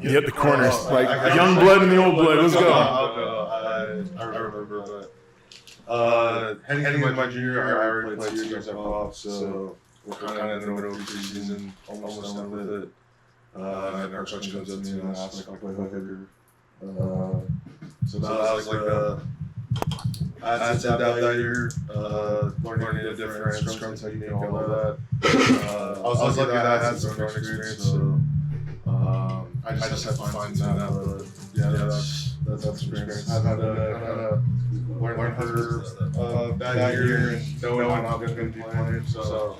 A: Yep, the corners. Like young blood and the old blood. Let's go.
C: I remember, but heading into my junior year, I already played 2 years at off, so we're kind of in the middle of preseason, almost done with it. And our coach comes up to me and asks if I play hook hitter. So that was like I had to adapt that year, learning a different scrum technique and all that. I was lucky that I had some growing experience, so I just had to find that out. But yeah, that's experience. I've had to kind of learn her that year and know I'm not going to be playing. So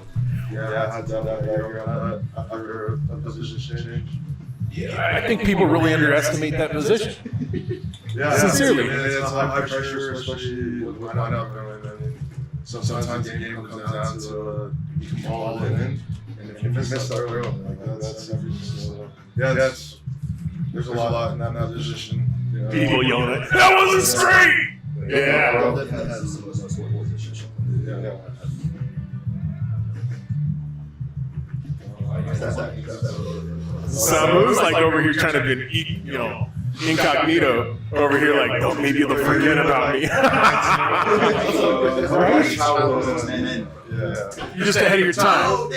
C: yeah, I had to adapt that year on that after a position change.
A: Yeah, I think people really underestimate that position.
C: Yeah,
A: sincerely.
C: It's high pressure, especially with lineup. I mean, sometimes the game comes down to you can ball in, and if you miss that throw, like that's everything. So, yeah, there's a lot in that position.
A: People yelling at that wasn't straight. Yeah. Samu's like over here trying to be, incognito over here, like, oh, maybe they'll forget about me. You're just ahead of your time.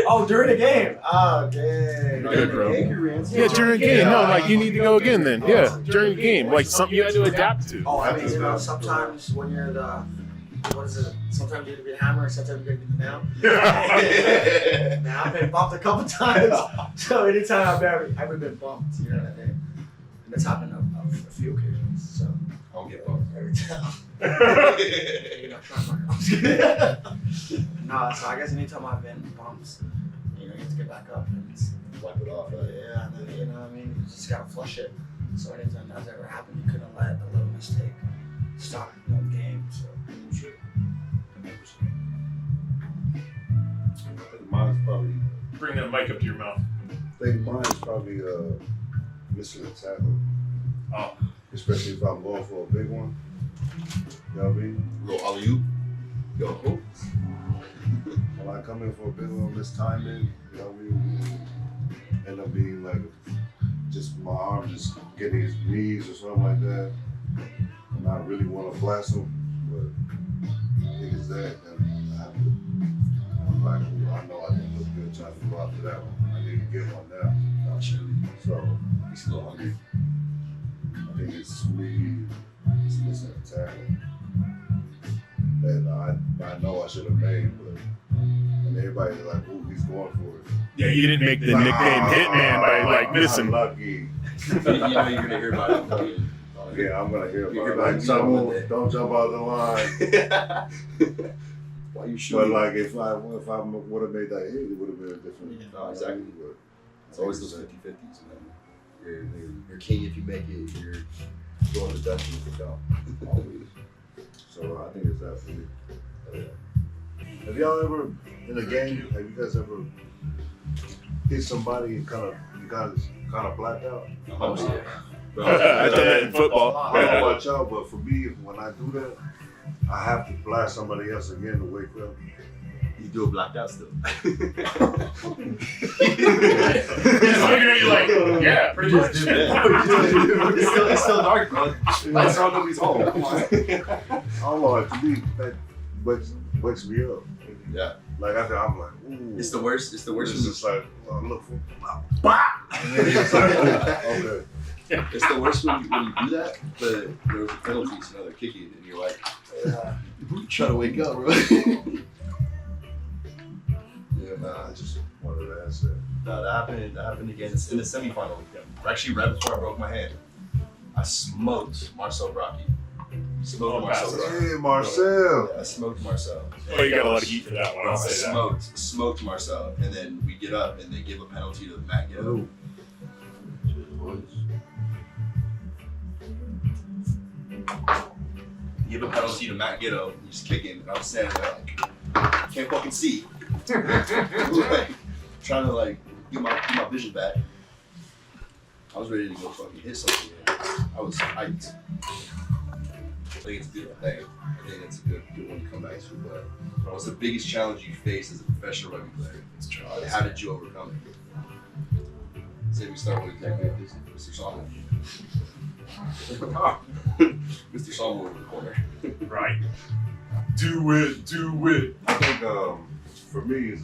D: Oh, during the game. Oh, dang.
B: Good, bro.
A: Yeah, during the game. No, like you need to go again then. Yeah, during the game, like something you had to adapt to.
D: Oh, I mean, sometimes when you're what is it? Sometimes you have to be a hammer, sometimes you have to be the nail. Now, I've been bumped a couple times. So anytime I've been bumped, you know what I mean? And it's happened on a few occasions. So
B: I don't get bumped.
D: every time. No, so I guess anytime I've been bumped, you have to get back up and
B: Wipe it off.
D: yeah, and then, you know what I mean? You just gotta flush it. So anytime that's ever happened, you couldn't let a little mistake stop the game. So
B: Sure. I think mine's probably.
A: Bring that mic up to your mouth.
F: I think mine's probably missing a tackle.
A: Oh.
F: Especially if I'm going for a big one. You know what I mean?
B: Little alley-oop. Go.
F: When I come in for a big one, this time in, you know what I mean? End up being like just my arm just getting his knees or something like that. And I really want to blast him, but I think it's that. And I have to, I'm like, I know I didn't look good trying to go after that one. I need to get one now.
B: Not sure.
F: So
B: He's a little hungry.
F: I think it's me, it's missing a tackle. That I know I should have made, but and everybody's like, ooh, he's going for it.
A: Yeah, you didn't make the nickname Hitman by like missing.
F: I'm lucky.
B: You know you're gonna hear about it.
F: Yeah, I'm gonna hear
B: You're
F: about it. Like,
B: about it.
F: Samu, don't jump out the line.
B: Why you
F: But
B: shooting?
F: like, if I would have made that hit, it would have been a different.
B: No, exactly.
F: But
B: It's always those 50-50s, man. You're king if you make it. You're going to Dutchman if you don't.
F: always. So I think it's that for me. Have y'all ever in a game? Have you guys ever hit somebody and kind of blacked out?
B: Oh, yeah. Bro,
A: I've done that in football.
F: I don't know about y'all, but for me, when I do that, I have to blast somebody else again to wake up.
B: you do a blacked out still.
A: He's looking at you like, yeah, pretty much.
B: It's still dark, bro. Lights are on, nobody's home. Come on.
F: I don't know, like, to me, that wakes me up.
B: Yeah.
F: Like after I'm like, ooh.
B: It's the worst. It's the worst.
F: It's just like, look for, and then it's like, okay.
B: It's the worst when you do that, but there's a penalty, so now they're kicking, and you're like, you trying to wake up, bro. Yeah,
F: Nah, I just wanted to ask that.
B: no, that happened again in the semifinal. Actually, right before I broke my hand, I smoked Marcel Rocky. Smoked Marcel Rocky.
F: Hey, Marcel.
B: Yeah, I smoked Marcel.
A: Oh, you got a lot of heat for that one. I'll say that.
B: Smoked Marcel, and then we get up and they give a penalty to Matt Giddo. Give a penalty to Matt Giddo, he's kicking, and I'm standing there like, can't fucking see. Like, trying to like get my vision back. I was ready to go fucking hit something. I was hyped. I think it's a good thing. I think it's a good one to come back to. But what's the biggest challenge you face as a professional rugby player? And how did you overcome it? Say we start with Mr. Samu. Mr. Samu over the corner.
A: Right. Do it.
F: I think for me is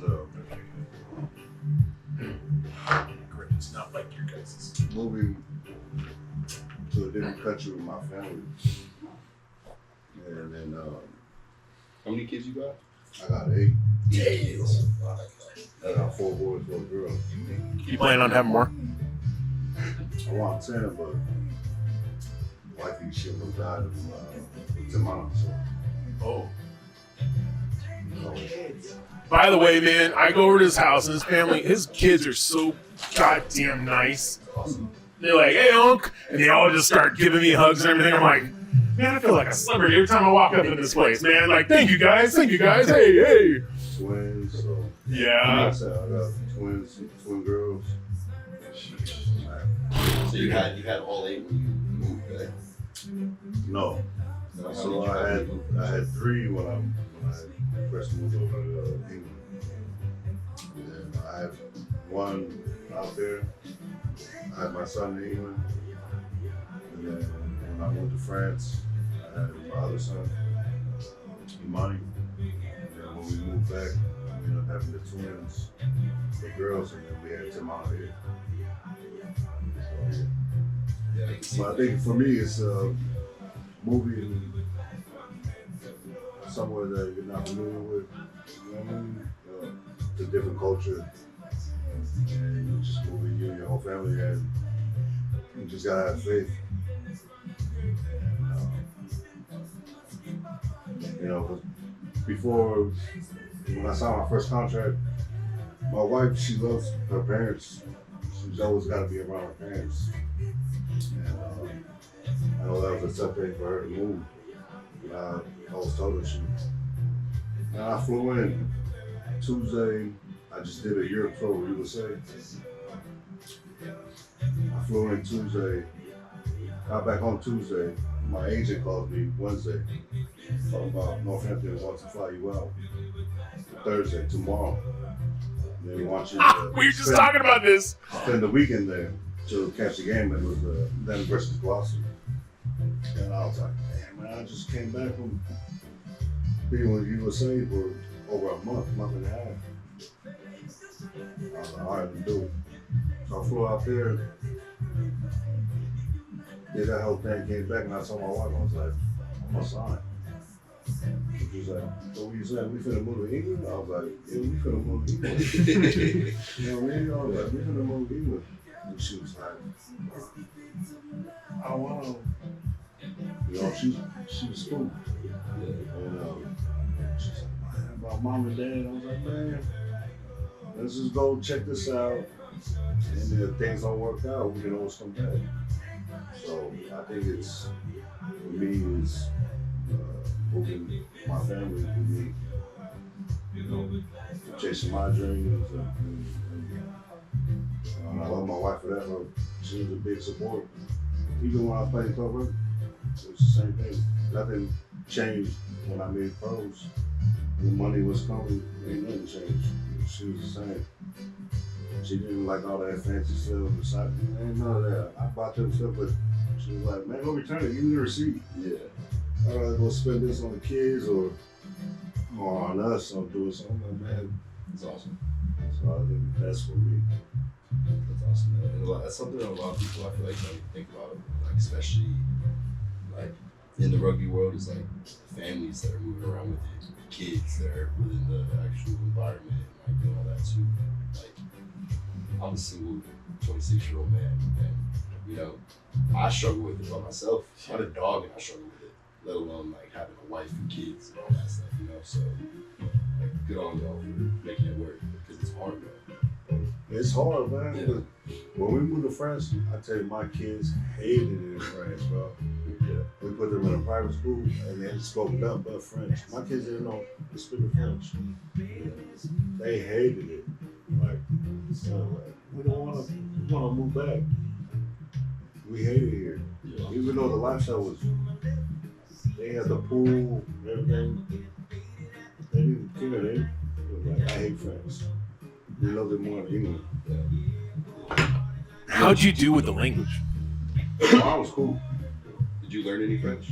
A: It's not like your guys'.
F: moving to a different country with my family. And then
B: How many kids you got?
F: I got 8.
B: Damn.
F: I got 4 boys, 4 girls.
A: You plan on having more?
F: I want 10, but wifey shouldn't have died of Tamana. So,
A: Oh.
F: you know,
A: By the way, man, I go over to his house and his family, his kids are so goddamn nice. They're like, hey, Unc. And they all just start giving me hugs and everything. I'm like, man, I feel like a celebrity every time I walk up in this place, man. Like, thank you guys. Hey.
F: twins. So
A: Yeah.
F: I said I got twin girls.
B: So you had all 8 when you moved, right?
F: No.
B: No,
F: So I had 3 when I first moved over to England. And then I have 1 I out there. I had my son in England. And then when I went to France, I had my other son, Imani. And then when we moved back, we ended up having the twins, the girls, and then we had Tim out here. So, but I think for me, it's moving somewhere that you're not familiar with. You know what I mean? It's a different culture. And you just moving you and your whole family, and you just gotta have faith. You know, before, when I signed my first contract, my wife, she loves her parents. She's always got to be around her parents. And I know that was a tough thing for her to move. And I always told her she. And I flew in Tuesday. I just did a Europe tour with USA. I flew in Tuesday. Got back on Tuesday. My agent called me Wednesday. Talking about Northampton wants to fly you out Thursday, tomorrow. They want you to
A: we were just talking about this.
F: spend the weekend there to catch the game. It was them versus Gloucester. And I was like, man, I just came back from being with USA for over a month and a half. I was like, all right, let's do it. So I flew out there, did that whole thing, came back, and I told my wife, I was like, I'm gonna sign. She was like, so what you saying? We finna move to England? I was like, yeah, we finna move to England. You know what I mean? I was like, we finna move to England. And she was like, I don't want to. You know, she was cool. And she's like, man, about mom and dad. I was like, man, let's just go check this out. And if things don't work out, we can always come back. So I think it's, for me, it's moving my family with me, you know, chasing my dreams. And I love my wife for that. She was a big support. Even when I played club rugby, it was the same thing. Nothing changed when I made pros. When money was coming, ain't nothing changed. She was the same. She didn't like all that fancy stuff. Besides, ain't none of that. I bought them stuff, but she was like, man, go return it. Give me the receipt. Yeah. I'd rather go spend this on the kids or on us or doing something. Like, man,
B: It's awesome.
F: so I think that's for me.
B: That's awesome, man. And that's something that a lot of people, I feel like, don't think about it. Like, especially, like, in the rugby world, is like families that are moving around with you, kids that are within the actual environment, and like doing all that too. Like, I'm a single 26-year-old man, and you know, I struggle with it by myself. I had a dog, and I struggle with it, let alone like having a wife and kids and all that stuff, you know. So, like, good on y'all for making it work because it's hard, bro.
F: It's hard, man.
B: Yeah.
F: But when we moved to France, I tell you, my kids hated it in France, bro.
B: Yeah.
F: We put them in a private school, and they spoke nothing but French. My kids didn't know the speak of French. They hated it. Like, we don't want to. We want to move back. We hate it here.
B: Yeah.
F: Even though the lifestyle was, they had the pool, everything. They didn't care. They were like, I hate France. We loved it more in England.
A: How'd you do with the language?
F: I was cool.
B: Did you learn any French?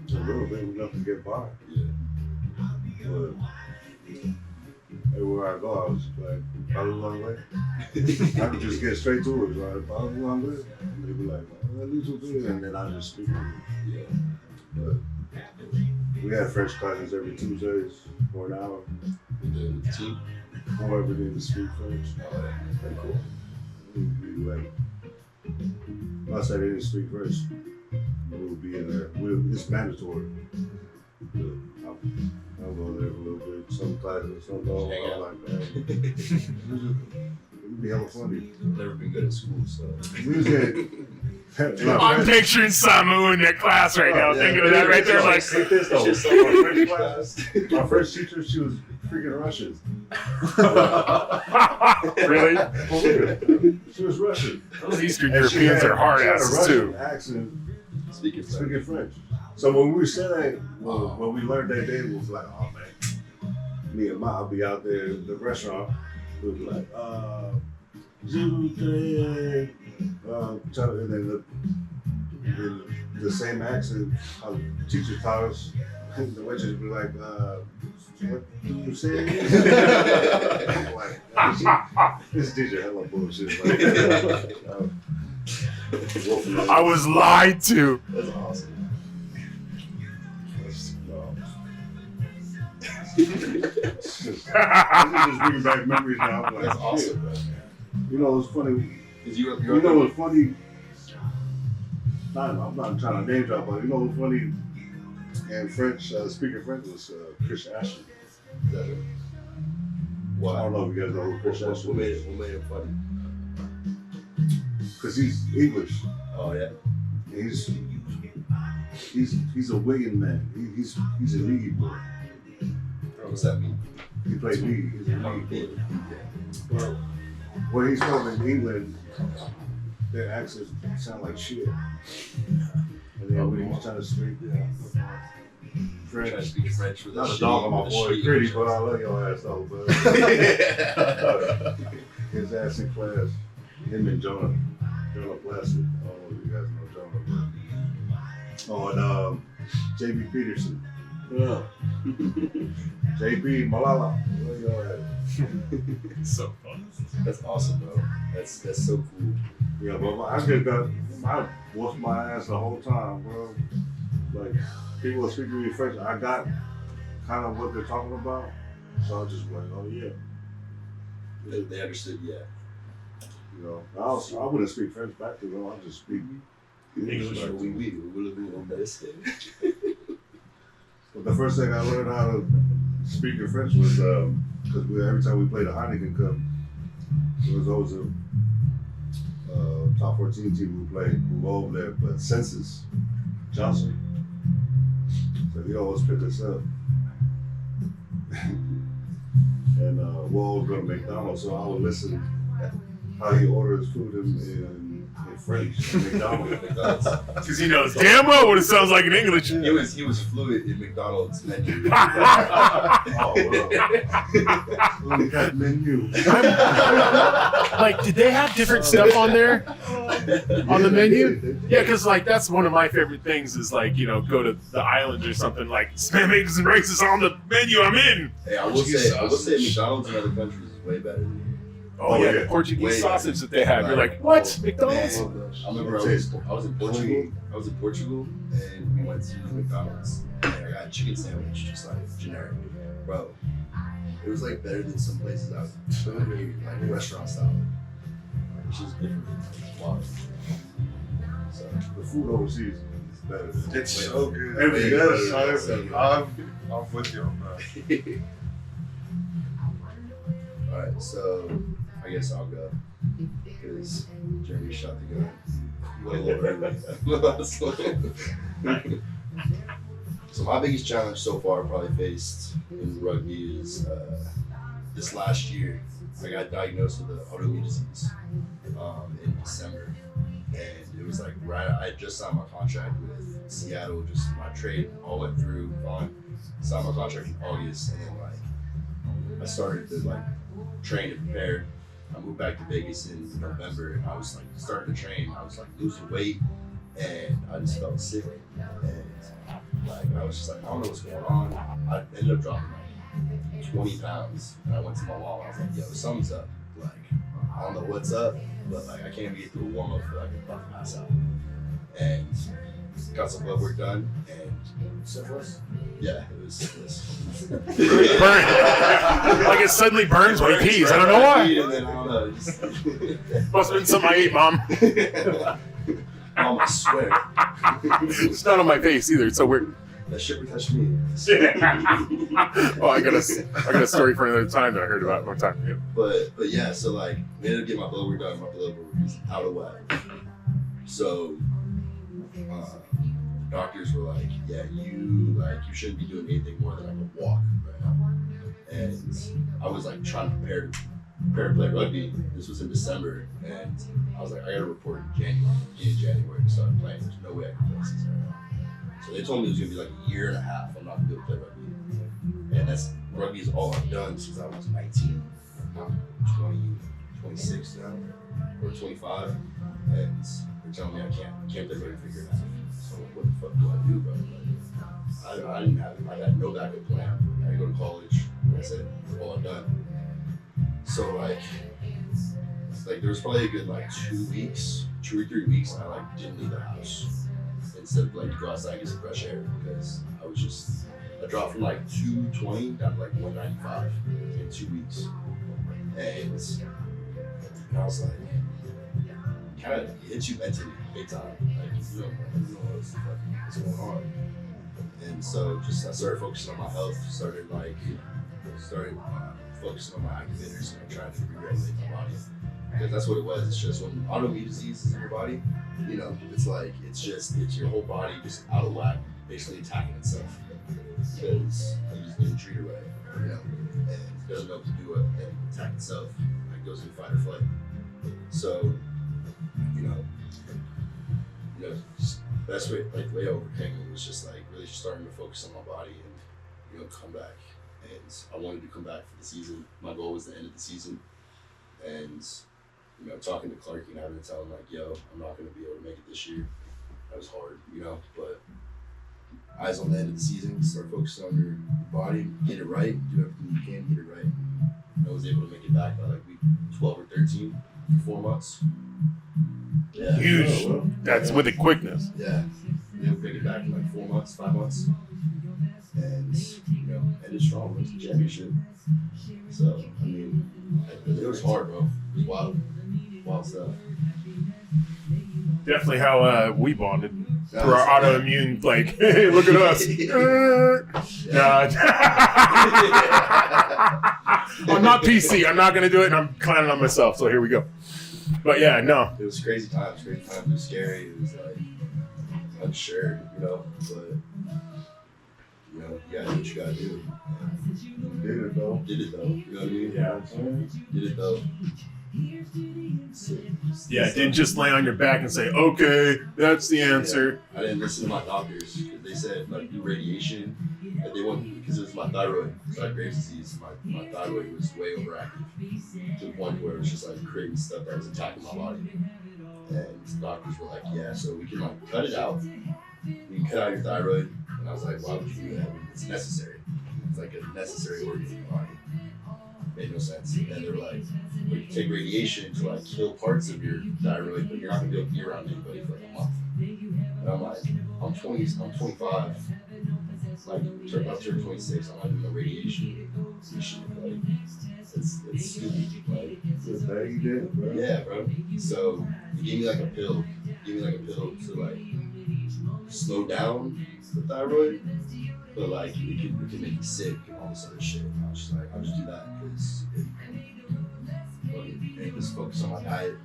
F: A little bit, enough to get by.
B: Yeah.
F: But everywhere I go, I was like, parlez-vous anglais? I could just get straight to it, like, parlez-vous anglais? And they'd be like, a little bit. And then I just speak it.
B: Yeah.
F: But we had French classes every Tuesdays for an hour.
B: With the team?
F: Whoever didn't speak French.
B: Oh, that's pretty cool.
F: We'd be like, unless I didn't speak French, we would be in there. It's mandatory. I'll go there a little bit, some classes, some no.
B: Hang
F: I'm
B: out.
F: like, man, it'd be hella funny.
B: Never been good at school, so.
F: We was getting,
A: I'm picturing Samu in that class right now,
B: Yeah.
A: thinking of that right there, like,
F: like this though.
B: It's just
F: My French class, my French teacher, she was freaking Russian.
A: really?
F: For real. She was Russian.
A: Those Eastern
F: And she
A: Europeans
F: had-
A: are hard
F: she had a
A: asses
F: Russian
A: too.
F: accent,
B: Speaking French.
F: speaking French. So when we said that, when we learned that day, we was like, oh man, me and Ma will be out there in the restaurant. We'll be like, And then the same accent how the teacher taught us. The waitress would be like, what do you say? Like, this teacher hella bullshit.
A: I was lied to.
B: That's awesome.
F: This is just bringing back memories now. I'm like,
B: That's awesome, bro.
F: You know, it's funny.
B: Because you're
F: You know what's funny? I'm not trying to name drop, but you know what's funny? And French, speaking French was Chris Ashley.
B: Devin.
F: I don't know if you guys know who Chris
B: What
F: Ashley
B: made
F: is.
B: it? What made it funny?
F: Because he's English.
B: Oh yeah.
F: He's a Wigan man. He's a league boy.
B: What's that mean?
F: He played league. He's a league boy. Where he's from in England, their accents sound like shit. And then when he's trying to speak
B: Trying to
F: French,
B: speak French with
F: not
B: a
F: a dog on my
B: with a
F: boy,
B: shitty
F: pretty,
B: accent.
F: but I love your ass though, but his ass in class, him and Jonah Placid. I don't know if you guys know Jonah, but oh, and JB Peterson.
B: Yeah.
F: JB Malala. Love your ass.
A: So fun.
B: That's awesome, bro. That's so cool.
F: Yeah, but I whooped my ass the whole time, bro. Like, people were speaking to me in French. I got kind of what they're talking about. So I just went, oh yeah.
B: They understood, yeah.
F: You know, I wouldn't speak French back to them. I just speak English.
B: Like,
F: back to
B: we
F: them.
B: will be on this day.
F: But the first thing I learned how to speak in French was because every time we played a Heineken Cup, there was always a top 14 team who go over there, but Census Johnson. So he always picked us up. And we're always going to McDonald's, so I would listen how he orders food in French at McDonald's.
A: Because he knows damn well what it sounds like in English.
B: He was fluent in McDonald's menu.
F: Oh, well. Look at that menu.
A: Like, did they have different stuff on there? On the menu? Yeah, because like that's one of my favorite things is like, you know, go to the islands or something like spam eggs and rice is on the menu, I'm in.
B: Hey, I will say McDonald's in other countries is way better than here.
A: Oh yeah, the
B: Way
A: Portuguese
B: better.
A: sausage that they have. You're like, what? McDonald's?
B: Man, I remember I was in Portugal. I was in Portugal and we went to McDonald's and I got a chicken sandwich, just like generic. Bro, it was like better than some places out here, like restaurant style. Like, it's just different. Wow. So
F: The food overseas is better.
C: It's so good.
F: Everything
C: Yes,
F: else.
C: I'm with you on that.
B: Alright, so I guess I'll go because Jeremy shot the gun. You went a little early. So my biggest challenge so far probably faced in rugby is this last year I got diagnosed with an autoimmune disease in December, and it was like I had just signed my contract with Seattle, just my trade all went through fine. Signed my contract in August, and then like I started to like train and prepare. I moved back to Vegas in November, and I was like starting to train. I was like losing weight, and I just felt sick, and like I was just like I don't know what's going on. I ended up dropping like 20 pounds, and I went to my mom. I was like, "Yo, something's up. Like I don't know what's up, but like I can't even get through a warm up. Like I'm about to pass out." And got some blood work done, and
D: Syphilis?
B: yeah, it was
A: Burn. Like it suddenly burns when he pees. I don't know why.
B: And then I don't know. Just,
A: Must have been something I ate, Mom.
B: Mom, I swear.
A: It's not on my face either. It's so weird.
B: That shit would touch me.
A: Oh, I got a story for another time that I heard about one time. Yeah.
B: But yeah, so like we ended up getting my blood work done. My blood work was out of whack. So doctors were like, "Yeah, you shouldn't be doing anything more than like a walk right now." And I was like trying to prepare to play rugby. This was in December, and I was like, I gotta report in January to start playing. There's no way I can play season right now. So they told me it was gonna be like a year and a half. I'm not gonna be able to play rugby, and rugby is all I've done since I was 19. I'm 26 now, or 25, and they're telling me I can't play rugby for a year and a half. So what the fuck do I do, bro? Like, I didn't have, I had no backup plan. I had to go to college. Like I said, all I've done. So like there was probably a good like 2 weeks, 2 or 3 weeks, I like didn't leave the house instead of like go outside and get some fresh air because I dropped from like 220 down to like 195 in 2 weeks, and I was like, kind of hits you mentally big time. Like you don't know what's going on, and so I started focusing on my health. Started focusing on my activators and trying to re-regulate my body. Because that's what it was. It's just when autoimmune disease is in your body, you know, it's your whole body just out of whack, basically attacking itself. Because you just didn't treat it right, you know, and it doesn't know what to do it and attack itself. It goes into fight or flight. So, you know, just best way I overcame it was just like really starting to focus on my body and, you know, come back. And I wanted to come back for the season. My goal was the end of the season. And, you know, talking to Clark and having to tell him, like, yo, I'm not going to be able to make it this year. That was hard, you know, but eyes on the end of the season, start focusing on your body, get it right, do everything you can, get it right. And I was able to make it back by like week 12 or 13 for 4 months. Yeah.
A: Huge. That's with the quickness.
B: Yeah. Able to make it back in like 4 months, 5 months. And, you know, ended strong, went to the championship. So, I mean, it was hard, bro. It was wild. Wild stuff.
A: Definitely how we bonded through our autoimmune, like, hey, look at us. I'm not PC. I'm not going to do it, and I'm clowning on myself, so here we go. But yeah, no.
B: It was crazy times. It was scary. It was like unsure, you know, but you know, you gotta do what you gotta do. And
F: Did it though.
B: You know what I mean?
A: Yeah.
B: Did it though.
A: Yeah, didn't just lay on your back and say, okay, that's the answer.
B: Yeah. I didn't listen to my doctors because they said like do radiation. And they wanted, because it was my thyroid. So I had Graves' disease. My thyroid was way overactive to the point where it was just like creating stuff that was attacking my body. And the doctors were like, yeah, so we can like cut it out. We can cut out your thyroid. And I was like, why would you do that? It's necessary. It's like a necessary organ in your body. Made no sense. And then they were like, we can take radiation to like kill parts of your thyroid, but you're not gonna be able to be around anybody for like a month. And I'm like, I'm 25. Like, I'll turn 26. I'm not doing no radiation. Shit. Like, it's stupid. Like,
F: Good thing you did, bro.
B: yeah, bro. So he gave me like a pill. To like slow down the thyroid, but like it can make you sick and all this other shit. And I was just like, I'll just do that because and just focus on my diet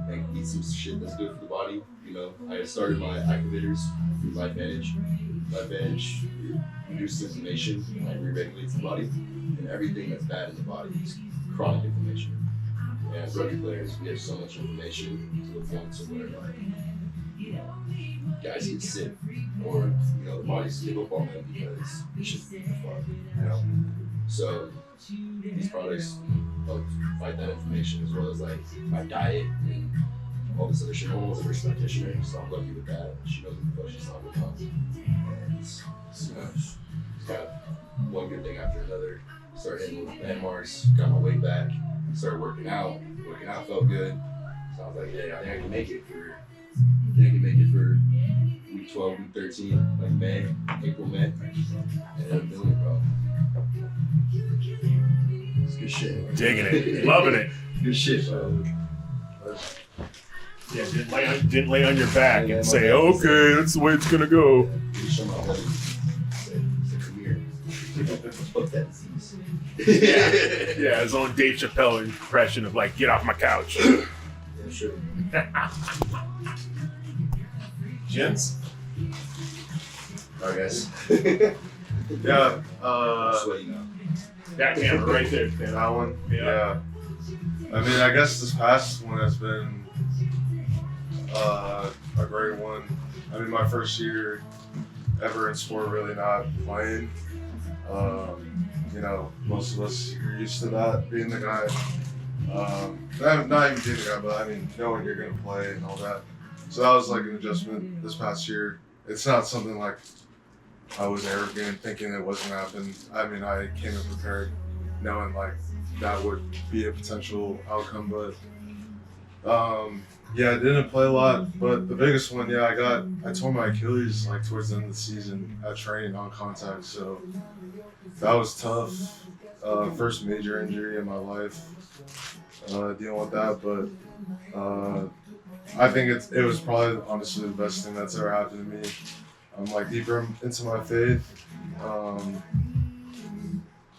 B: and eat some shit that's good for the body. You know, I started my activators through LifeVantage. LifeVantage reduces inflammation and re-regulates the body, and everything that's bad in the body is chronic inflammation. And as rugby players, we have so much inflammation to the point to where like, you know, guys get sick or, you know, the bodies give up on them because it shouldn't be that far, you know? So these products help fight that inflammation as well as like my diet and all this other shit. My mom was a nurse practitioner, so I'm lucky with that. She knows what the fuck she's talking about. And you know, it's kind of one good thing after another. Started hitting with landmarks, got my weight back, started working out. Working out felt good. So I was like, yeah, I think I can make it for week 12, week 13, like May, April, May. And I'm doing it, bro. It's good shit.
A: Digging it. Loving it.
B: Good shit, bro.
A: Yeah, didn't lay on your back and say, okay, that's the way it's going to go.
B: Show my belly. Say, come here. Fuck that disease.
A: Yeah, his own Dave Chappelle impression of like, get off my couch.
B: Yeah, sure.
A: Gents?
B: Alright, guys.
C: Yeah.
B: Sweaty now.
A: That camera right there.
C: That one?
A: Yeah.
C: I mean, I guess this past one has been a great one. I mean, my first year ever in sport, really not playing. You know, most of us are used to that, being the guy Not even getting that, but I mean, knowing you're going to play and all that. So that was like an adjustment this past year. It's not something like I was arrogant thinking it wasn't going to happen. I mean, I came in prepared knowing like that would be a potential outcome, but yeah, I didn't play a lot, but the biggest one, yeah, I tore my Achilles like towards the end of the season at training on contact, so that was tough. First major injury in my life, dealing with that, but I think it was probably honestly the best thing that's ever happened to me. I'm like deeper into my faith.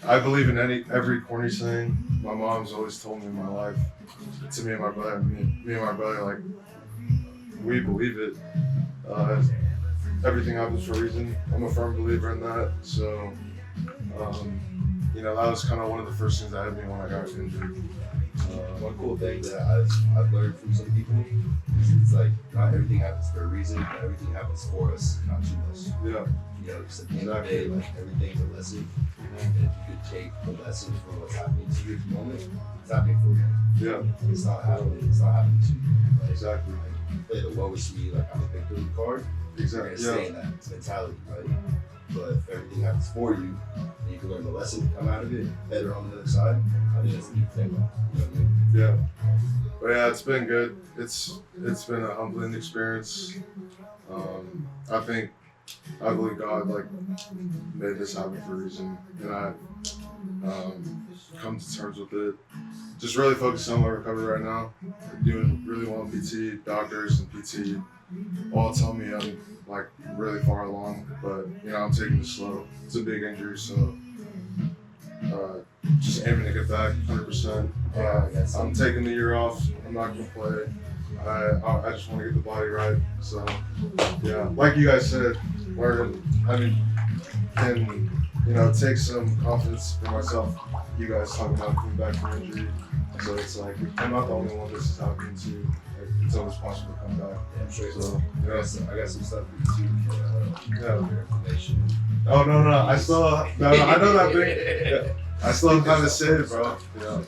C: I believe in every corny saying. My mom's always told me in my life, to me and my brother, like, we believe it. Everything happens for a reason. I'm a firm believer in that. So, you know, that was kind of one of the first things that hit me when I got injured.
B: One cool thing that I've learned from some people is it's like not everything happens for a reason, but everything happens for us, not to us.
C: Yeah.
B: You know, just at the end of the day, like everything's a lesson. And if you could take the lesson from what's happening to you at the moment, it's happening for you.
C: Yeah.
B: It's not happening to you. Like,
C: Exactly.
B: Like, you play the woe is me, like I'm a victim card. You're gonna stay in that mentality, right? But if everything happens for you, and you can learn the lesson to come out of it better on the other side, I think that's a good thing. You know what I mean?
C: Yeah. But yeah, it's been good. It's been a humbling experience. I believe God like made this happen for a reason, and I come to terms with it. Just really focusing on my recovery right now. I'm doing really well in PT. Doctors and PT all tell me I'm like really far along, but you know I'm taking it slow. It's a big injury, so just aiming to get back 100%. I'm taking the year off. I'm not gonna play. I just want to get the body right. So yeah, like you guys said, and you know, take some confidence for myself. You guys talking about coming back from injury, so it's like I'm not the only one this is happening to. Like, it's always possible to come back.
B: Yeah, I'm sure.
C: So
B: I got some stuff for you too.
C: Yeah.
B: Your information.
C: Oh no, I know that thing. Yeah. I still have time to say it, bro. Yeah.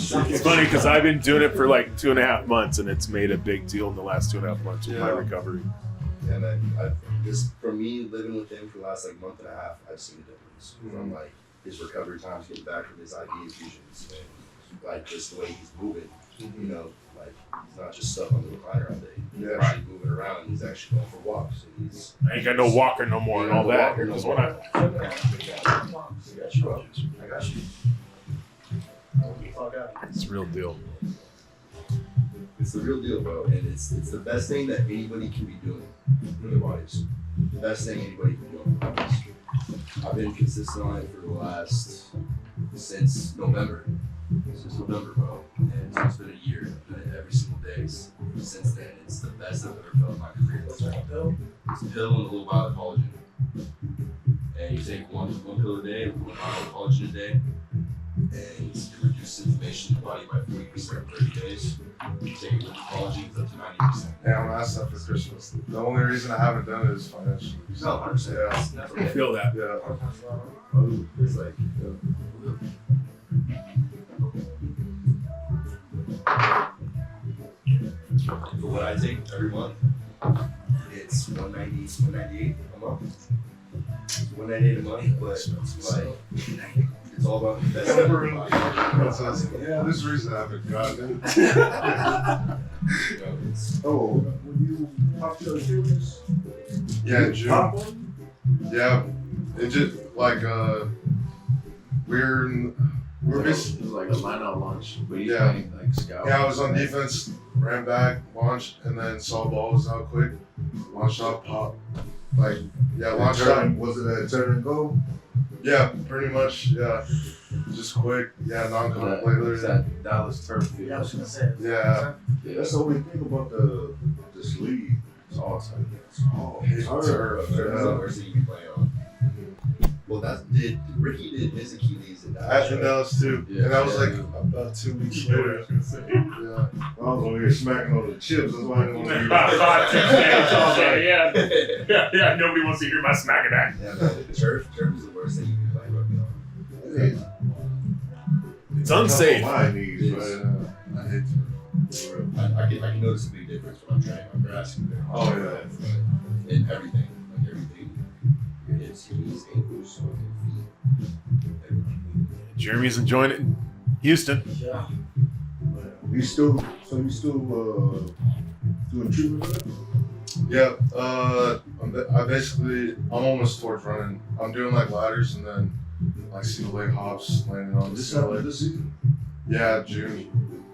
A: It's funny because I've been doing it for like 2.5 months, and it's made a big deal in the last 2.5 months with my recovery.
B: Yeah, man. Just for me, living with him for the last like month and a half, I've seen a difference from like his recovery times, getting back from his IV infusions, and like just the way he's moving. You know, like he's not just stuck on the recliner all day. He's actually moving around. He's actually going for walks. And he's
A: I ain't got no walker no more and all that. Because when I
B: I got you, bro. I got you.
A: it's a real deal.
B: It's the real deal, bro, and it's the best thing that anybody can be doing for their bodies. The best thing anybody can do for their bodies. I've been consistent on it for the since November. Since November, bro, and it's been a year. I've done it every single day since then. It's the best I've ever felt in my career. It's a pill and a little vial of collagen, and you take one pill a day, 1 vial of collagen a day. And it reduces inflammation in the body by 40% in 30 days. You take it with collagen, it's up to 90%.
C: Yeah, I'm asked that for Christmas. The only reason I haven't done it is financially.
B: No, 100%.
C: Yeah.
A: I feel that.
C: Yeah.
B: It's like, for what I take every month, it's 190, 198 a month. 198 a month, but it's like, it's all about the best.
C: Yeah, there's a reason I haven't gotten it.
B: You know, it's,
F: When you popped your Achilles,
C: Yeah, in June. Yeah, it just like we're basically.
E: It was like a line-out launch, but he's
C: Yeah.
E: playing like scout.
C: Yeah, I was on defense, ran back, launched, and then saw ball was out quick, launched out, pop. Like, yeah, launched out.
F: was it a turn and go?
C: Yeah, pretty much. Yeah, just quick. Yeah, non-contact
E: It's
C: later.
E: that Dallas turf field.
D: Yeah, I was gonna say.
C: Yeah.
F: That's the only thing about this league.
E: It's all time.
F: Oh,
C: It's
F: turf.
C: turf.
B: That's the
C: Yeah.
B: worst thing you can play on. Well, Ricky did his Achilles in Dallas.
C: And Dallas too.
E: Yeah.
C: And that was like about 2 weeks later. Yeah.
F: I was over here smacking on the chips. That's why I didn't want to
A: Yeah, nobody wants to hear my smack attack.
B: Yeah, man, turf is the worst thing you can play rugby on.
A: It's unsafe.
F: My knees,
B: It
F: but
B: is.
F: I hate to. For real.
B: I can notice a big difference when I'm training on grass.
F: Oh, yeah.
B: In everything, like everything. Your hips, your knees, ankles, feet, everything.
A: Jeremy's enjoying it in Houston.
D: Yeah.
F: You still doing treatment for that?
C: Yeah, I'm almost towards running. I'm doing like ladders and then like single leg hops, landing on the
F: This
C: single
F: happened
C: leg.
F: this season?
C: Yeah,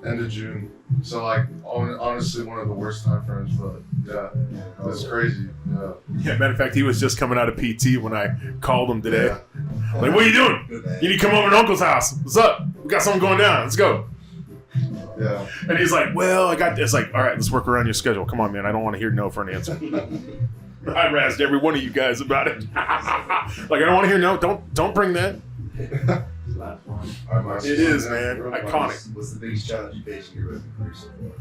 C: end of June. So like honestly one of the worst time frames, but yeah, it's crazy. Yeah.
A: Yeah, matter of fact, he was just coming out of PT when I called him today.
C: Yeah.
A: Like, what are you doing?
B: Good man.
A: You need to come over to Uncle's house. What's up? We got something going down. Let's go.
C: Yeah.
A: And he's like, well, I got this. Like, all right, let's work around your schedule. Come on, man. I don't want to hear no for an answer. I razzed every one of you guys about it. Like, I don't want to hear no. Don't bring that.
E: Last one.
B: All right, Marques.
A: It is, man. Iconic.
B: What's the biggest challenge you faced in your rugby career so far?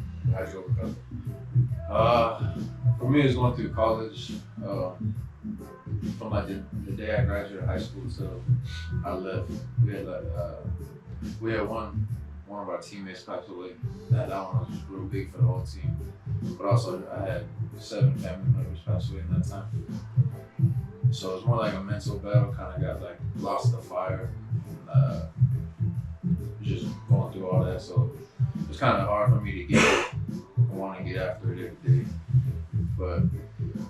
B: How'd you overcome it?
E: For me, it was going through college. From like the day I graduated high school till I left, we had one of our teammates passed away. That one was real big for the whole team. But also, I had 7 family members pass away in that time. So it was more like a mental battle. Kind of got like lost the fire. Just going through all that. So it was kind of hard for me to want to get after it every day. But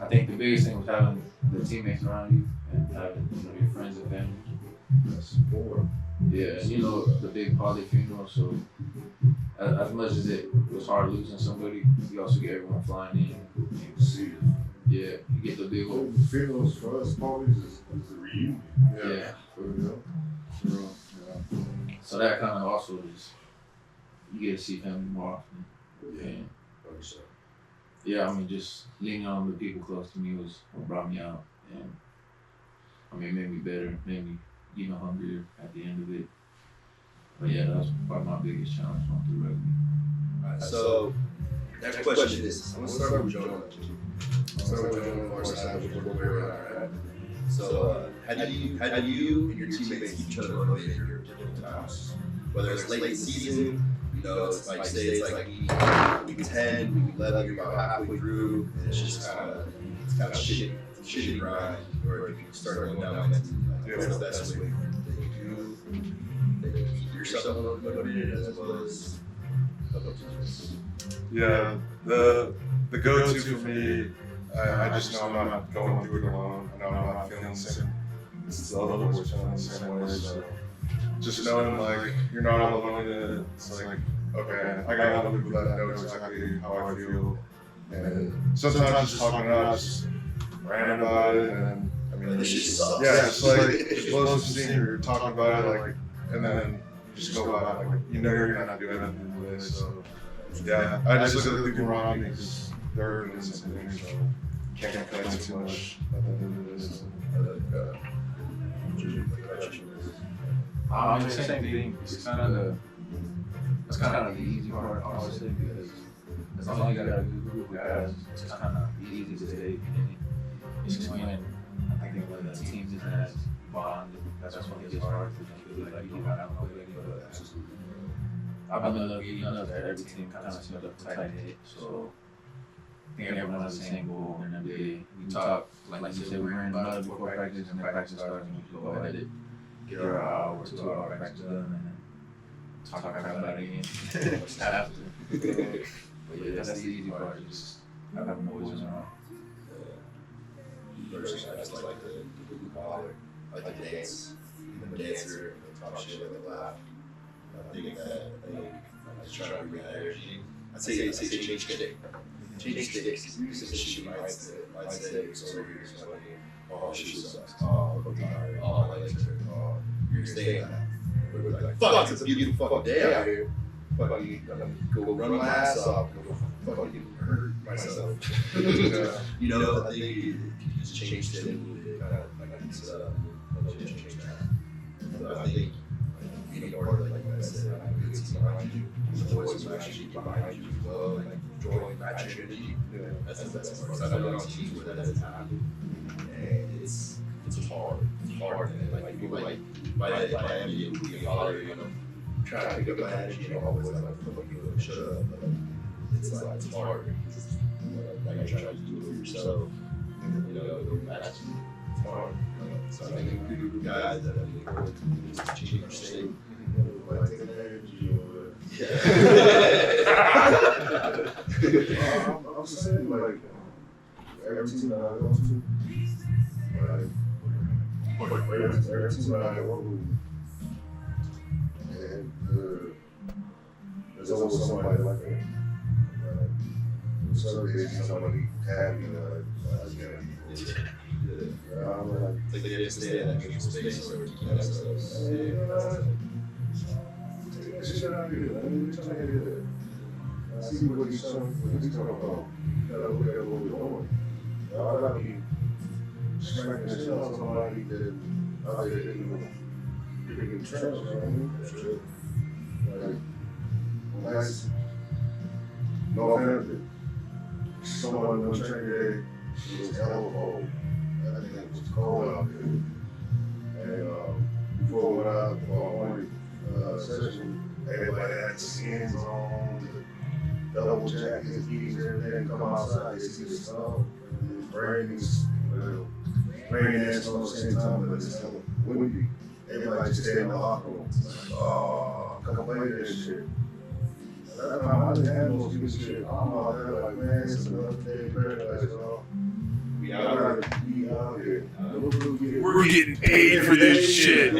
E: I think the biggest thing was having the teammates around you and having your friends and family.
B: Support.
E: Yeah, and the big Poly funeral. So as much as it was hard losing somebody, you also get everyone flying in.
F: See,
E: Yeah, you get the big old.
F: funerals for us parties is a reunion.
E: Yeah,
C: For real. For real. Yeah.
E: so that kind of also just you get to see family more often. And yeah, I mean, just leaning on the people close to me was what brought me out, and I mean, it made me better, made me hungrier at the end of it. But yeah, that was probably my biggest challenge going through rugby.
B: Alright, so next question is, I'm gonna start with Jonah. So, how do you and your teammates keep each other motivated during difficult times? Whether it's late in the season, it's like say it's like week 10, week 11, you're about halfway through, and it's just kind of shitty grind, or if you start going down mentally, what's the best way that you keep yourself motivated as well as other teammates?
C: Yeah, the go-to for me, I just know I'm not going through it alone. I know I'm not feeling the same. It's the other boys feeling the same way. So just knowing like you're not alone in it. It's like okay, I got other people that know exactly how I feel. And sometimes just talking it out, just rant about it, and I mean,
B: This shit sucks.
C: yeah, it's like explosive scene. You're talking about it, like, and then you just go about it, like you're not doing anything with it. So yeah, I just look at the people around me because they're doing the same thing. So can't complain too much at the end of this.
E: I mean, the same thing. It's kind of the easy part, honestly, because as long as you got a good group of guys, it's kind of easy to stay. It's just when I think when the team just has bond, that's when it gets hard to feel like you don't have nobody. But I've been lucky enough that every team kind of set up tight knit, so I think everyone has the same goal. And every day we talk, like you said, we were in mud before practice, and then practice starts, and we go at it, get our hour or 2 hour practice done, and then talk about it again after. But yeah, that's the easy part, just having boys around.
B: Personally, I just like the baller. I like the dance. The dancer, talk shit, like laugh. I think I just try to bring that energy. I'd say change stick. Change sticks. You said shit mindset. So over here, so like, oh, shit sucks. Oh, I'm tired. Oh, my legs hurt. Oh, you're saying that. We're like, fuck, it's a beautiful fucking day out here. Fucking go run my ass off. Go fucking hurt myself. I think you just change it a little bit. Kind of like it's change that. But I think being a part of like I said, I good team behind you. The boys who actually get behind you as well, and like enjoying match energy. That's the best part. I've been on teams where that doesn't happen, and it's hard. It's hard, and like people like by the end of it, we holler, try to pick up my attitude, you know, always like, fuck you, shut up. But it's like, it's hard. Like, you try to do it for yourself. You know, it's hard. So I think we do guys that have to change your state.
F: Like, take advantage of you.
B: Yeah.
F: I'm saying, like, every team that I go to, like, every team that I go to, and there's always somebody like that. Certain days, somebody happy, like, I'm like,
B: It's like they have to stay in that neutral space or keep that stuff.
F: take that shit out of here. I mean, we're trying to get it. I see what he's talking about. You gotta look at what we're doing. I'd rather be smacking the shit out of somebody than out there hitting trash, you know what I mean? Like, nice, no offense. Someone was training today, it was hell of cold. I think it was cold out there. And before we went out for our morning session, everybody had skins on, double jackets, beaties, everything. Come outside, they see the snow. It's raining, raining and snow at the same time, but it's hella windy. Everybody just stay in the locker room. Oh, complaining and shit. That time I didn't have those good shit. I'm out there like, man, it's another day in paradise, y'all.
B: We
F: I'd
B: out
F: rather be out here.
A: We're getting paid for this shit.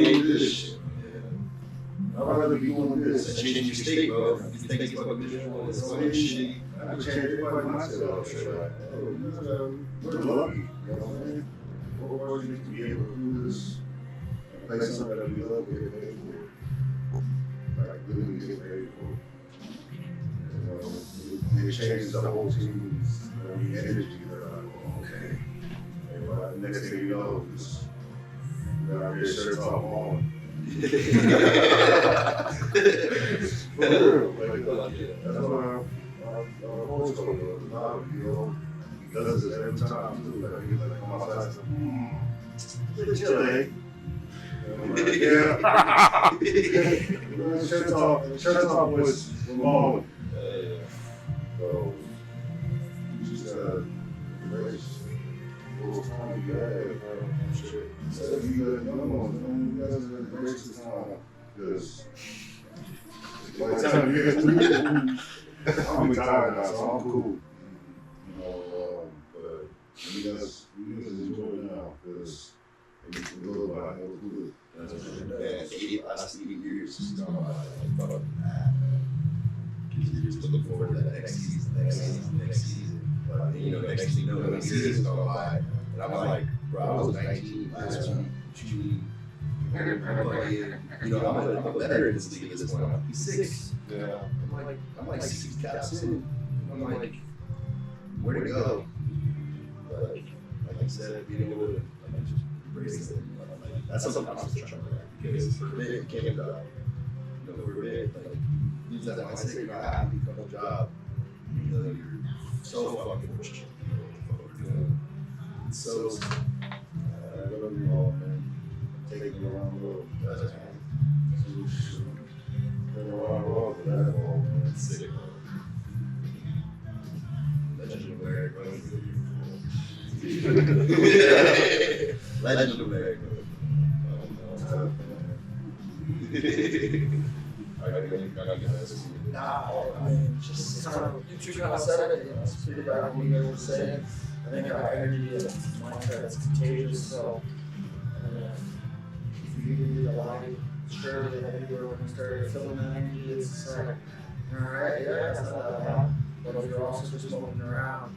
F: I'd rather be doing this.
B: Change your state, bro. You think it's fucking miserable, it's fucking shitty.
F: I change everybody mindset out there. Like, we're lucky, you know what I mean? We're worthy to be able to do this and play something that we love, get paid for. Like, really get paid for. It changes the whole team's energy. They're like, oh, okay. And the next thing you know, we're out here shirts off on. For real, like, that's what our coach told me. You know, he does this every time too. Like, he's like, come outside and say, it's your day. And I'm like, yeah. Shirts off was long. So, just embrace little time you have, shit. So you got young ones, man, you guys gotta embrace the time. Because by the time you get through it, I'm retired now, so I'm cool. You know, but you guys enjoy it now, because you can go by it.
B: That's what last 8 years, you know, just looking forward to that next season. But, you know, next thing you know, next season's gone by. And I'm like, bro, I was 19 last week. You know, I'm a veteran in this league at this point. I'm 6.
C: Yeah.
B: I'm like 6 caps in. I'm like, where to go? But, like I said, being able to just embrace it. That's something I'm still trying to learn. Because it came up. You know, we're big. Like, use that mindset, you're not happy, come on job. You know, you're so fucking fortunate. So, I love you all, man. Take me around the world. That's it, man.
F: Been around the world for that long, man.
B: It's sick, bro. Legend of America. Legend of America.
D: Nah, I mean, just kind of, you kind of said it, it's pretty bad what you guys were saying. I think our energy is mindset is contagious, so if you really align, sure, that you're going to start feeling that energy, it's like, alright, yeah, that's not that bad. But if you're also just moving around,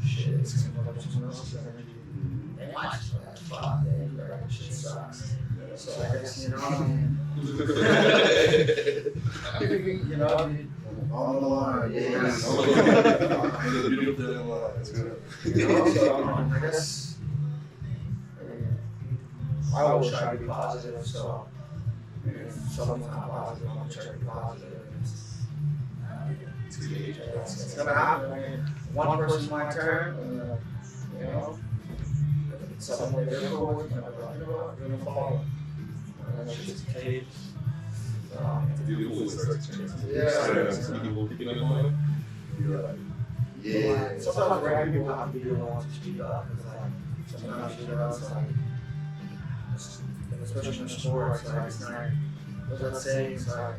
D: shit, it's going to put up someone else's energy. And watch that, fuck, that shit sucks. So I guess, you know what I mean? You know,
F: on the line,
D: yeah.
B: Beautiful line.
D: You know, so I guess I always try to be positive, so if someone's not positive, I'm trying to be positive. It's gonna happen. I mean, one person might turn, and you know, if someone they're cool with, you know what, you're gonna follow. And that's just contagious. So
B: It's beautiful when it starts to change.
D: Yeah.
B: Some people picking up on it. You're like, yeah.
D: Sometimes random people have to be the ones to speak up. It's like, sometimes you know, it's like, especially in sports, it's like, what's that saying? It's like,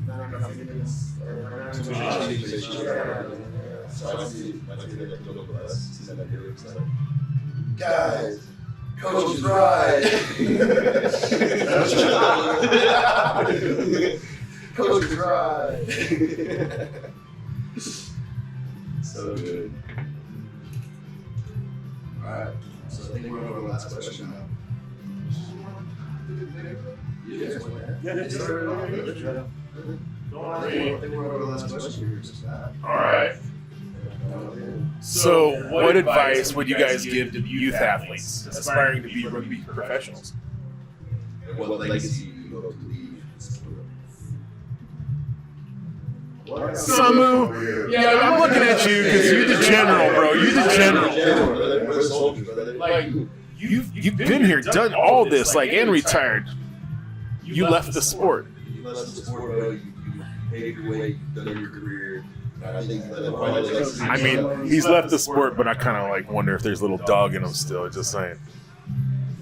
D: not enough minutes.
B: Guys, Coach is right. Coach is right. So good. All right. So I think we're on to the last question now.
A: All right. So, what advice would you guys give to youth athletes aspiring to be rugby professionals?
B: What legacy do you hope to leave?
A: Samu, yeah, I'm looking at you because you're the general, bro. You're the general.
B: We're soldiers, brother.
A: Like, you've been here, done all this, like, and retired. You left the sport.
B: You left the sport, bro. You paved your way. You've done your career. I think that
A: I mean, he's left the sport, but I kind of like wonder if there's a little dog in him still. Just saying.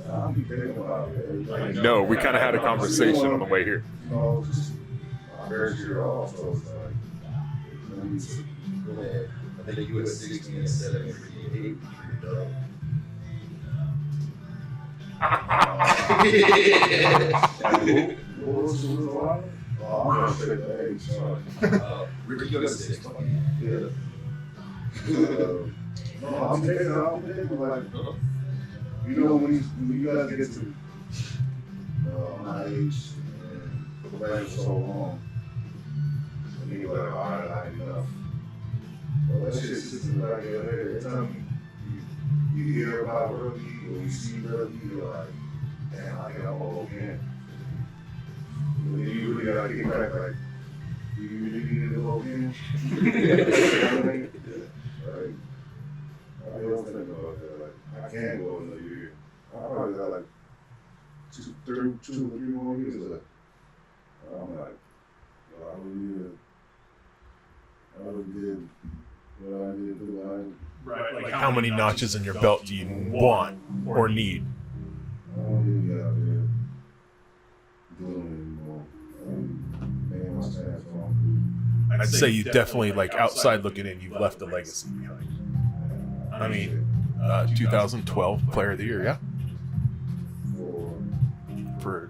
A: No, we kind of had a conversation on the way here.
B: I think you were 16 and 7 for 8. Ricky got 6.
F: Yeah. No, I'm thinking like, you know, when you guys get to my age and playing for so long, and you're like, all right, I ain't enough. Well, that shit sits in the back of your head. Every time you hear about rugby or you see rugby, you're like, damn, I got all over. And you really gotta get back, like, do you really need to go again? You know what I mean? Right. I don't think about that. Like, I can't go another year. I probably got like 2 or 3 more years left. I'm like, well, I really did what I needed to do.
A: Right. Like, how many notches in your belt do you want or need?
F: I don't really get out there doing it anymore. Man, my stance wrong.
A: I'd say you definitely, like, outside looking in, you've left a legacy behind. I mean, 2012 Player of the Year, yeah? For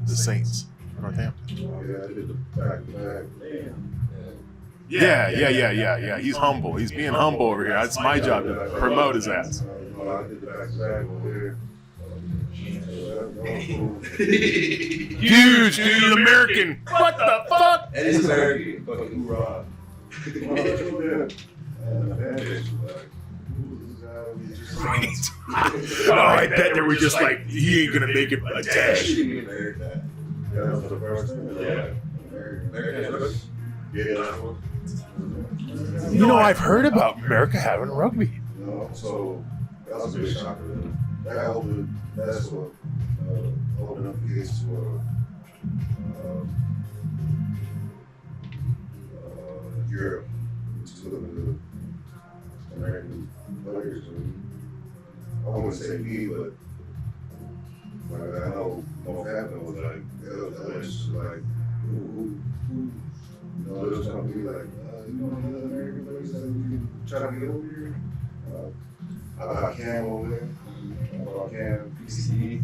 A: the Saints, Northampton.
F: Yeah, I did the back-to-back.
A: Yeah. He's humble. He's being humble over here. It's my job to promote his ass.
F: I did the back-to-back over here.
A: Huge, dude, American. What the fuck?
B: And it's American. Fucking hoorah.
A: Oh, I bet they were just like, he ain't gonna make it a dash.
B: Shouldn't even that.
F: Yeah, that was the first thing.
B: American.
F: Yeah.
A: You know, I've heard about America having rugby.
F: You know, so that was a big shock for them. That's what opened up the gates for Europe to the American players. I wouldn't say me, but like I know Northampton was like, who, you know, it was gonna be like, you know, any other American players that we can try to get over here. I got Cam over there. I got Cam PCE.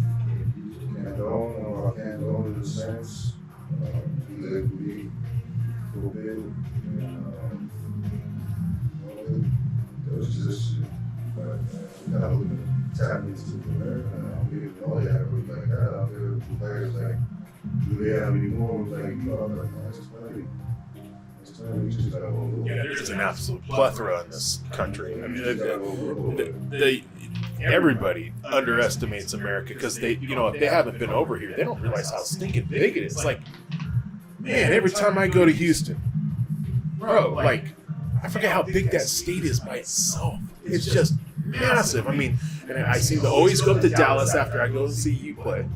F: Cam Doan. I got Cam Doan to the Saints. He lived with me for a bit. And, it was just, we gotta look at tap into America. We didn't know they had really like that out there. The players like, do they have any more? Like, you know, I'm like, man, it's plenty. We just gotta go.
A: Yeah, there's an absolute plethora in this country. I mean, everybody underestimates America because they, you know, if they haven't been over here, they don't realize how stinking big it is. It's like, man, every time I go to Houston, bro, like, I forget how big that state is by itself. It's just massive. I mean, and I seem to always go up to Dallas after I go and see you play.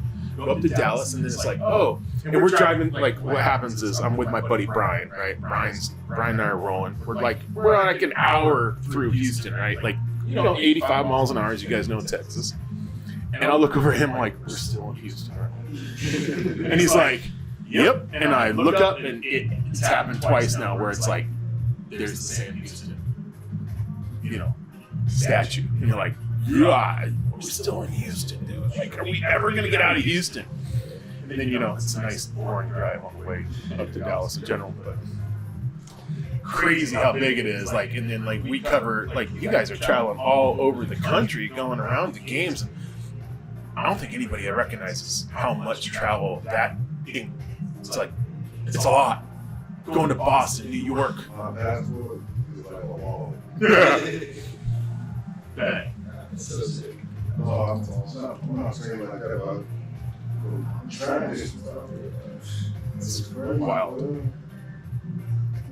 A: go up to Dallas, and then it's like, oh, and we're driving. Like, what happens is I'm with my buddy Brian, right? Brian and I are rolling. We're like an hour through Houston, right? Like, 85 miles an hour, as you guys know, in Texas. And I'll look over at him like, we're still in Houston, aren't we? And he's like, yep. And I look up, and it's happened twice now, where it's like, there's the Sam Houston, statue. And you're like, God, we're still in Houston, dude. Like, are we ever going to get out of Houston? And then, it's a nice, boring drive on the way up to Dallas in general. But crazy how big it is. Like, and then, like, we cover, like, you guys are traveling all over the country, going around to games. And I don't think anybody recognizes how much travel it's like, it's a lot. Going to Boston, New York.
F: My passport is like a wall.
A: Bang.
B: That's so sick.
F: No, I'm not saying like that, but I'm trying to just
A: It's wild.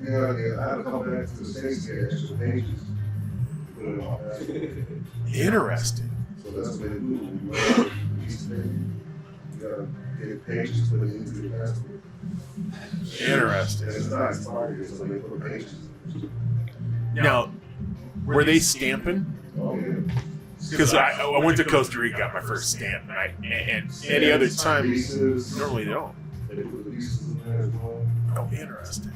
F: Yeah, I had to come back to the States to get extra pages. Put it in my passport.
A: Interesting.
F: So that's what they do. When you go to these things, you gotta get pages put into your passport.
A: Interesting.
F: And it's not expired, so they put pages in.
A: Now, were they stamping?
F: Oh, yeah.
A: Because I went to Costa Rica, got my first stamp, and any other time,
F: Visas,
A: normally they don't.
F: they put the visas in there as well.
A: Oh, interesting.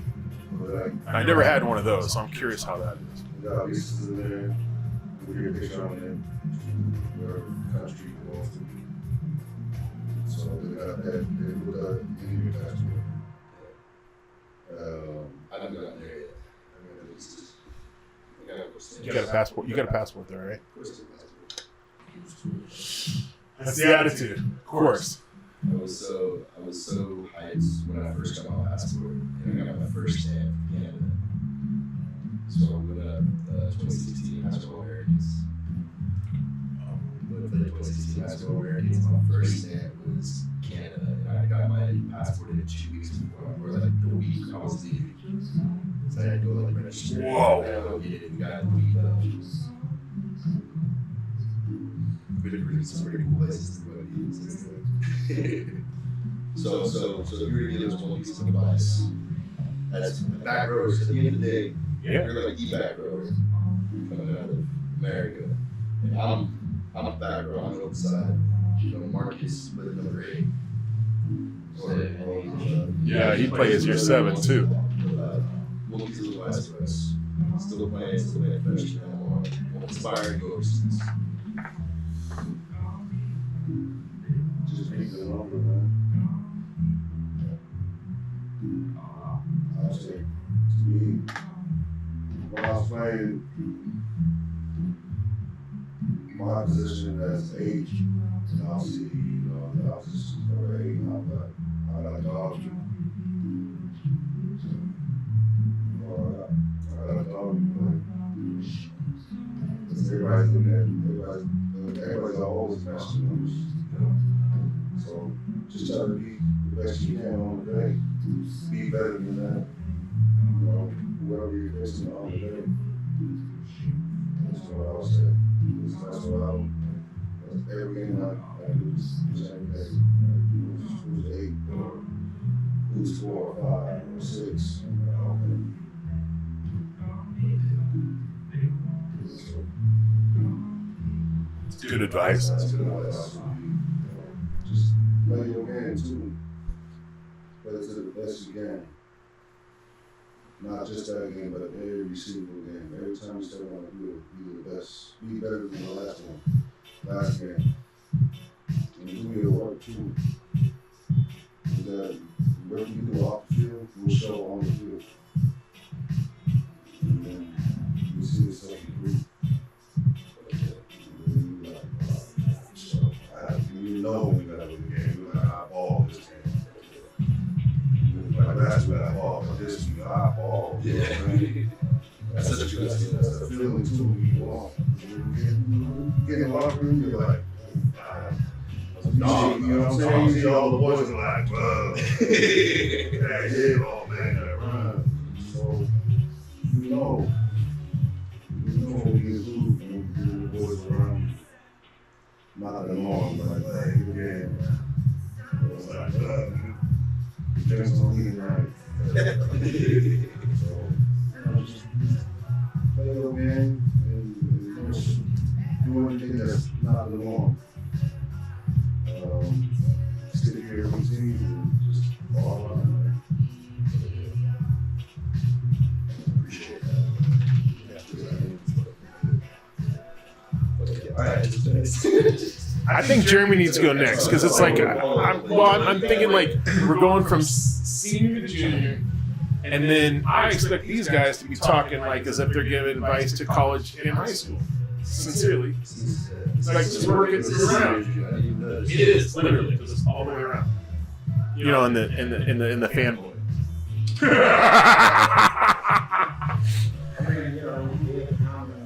F: But like,
A: I never had one of those, so I'm curious how that is.
F: we got visas in there. We get a picture on it. Whatever country you go to. So they got that. They put that in your passport.
B: I haven't gotten there yet. I mean, it's just, I gotta go stand.
A: You got a passport. You got a passport there, right?
B: Of course, it's a passport.
A: That's the attitude, of course.
B: I was so hyped when I first got my passport, and I got my first stamp in Canada. So when the 2016 high school Americans, when the 2016 high school Americans, my first stamp was Canada, and I got my passport in 2 weeks before, or like the week I was leaving. So I had to go like register.
A: Whoa.
B: And I go get it, and got it the week though. Some pretty cool places to go to. So if you were to give us one piece of advice, that's back rows. At the end of the day, you're like the back rows coming out of America. And I'm a back row. I'm an open side. Marques played number 8.
A: Yeah, he plays your 7 too.
B: One piece of advice for us. Still playing professional. Inspiring go overseas.
F: Just keep it over, man. I say, to me, when I was playing my position as age, and obviously, I was just number 8, I got a dog. I got a dog, everybody's doing that. Everybody's always matching numbers. So just try to be the best you can on the day. Be better than that. Whoever you're facing on the day. That's what I would say. That's what I would. Every game I do is the same day. Who's 8 or who's 4 or 5 or 6.
A: Good advice.
F: That's good advice. Just play your game too. Play to the best you can. Not just that game, but every single game. Every time you step on the field, be the best. Be better than the last one. Last game. And do your work too. That whatever you do off the field will show on the field. And then you see yourself improve. You know when you got a game, you got to ball this game. Like last week, I ball, but this week, I ball.
B: Yeah. That's such a good
F: That's the feeling too. You get in the locker room, you're like, dog, you know what I'm saying? You see all the boys are like, whoa, that hit, oh man, that run. So, you know when you lose, when the boys around. Not the norm, but like, again, it's like, depends on me, right? So, just play your game and just do anything that's not the norm. Stick to your routine and just all out, man.
B: Appreciate that. All right.
A: I think Jeremy needs to go next because it's like I'm thinking like we're going from senior to junior, and then I expect these guys to be talking like as if they're giving advice to college and high school. Sincerely, it's like just working around. It is literally just all the way around. You know, in the fanboy.
D: I mean, you know, we gave a comment,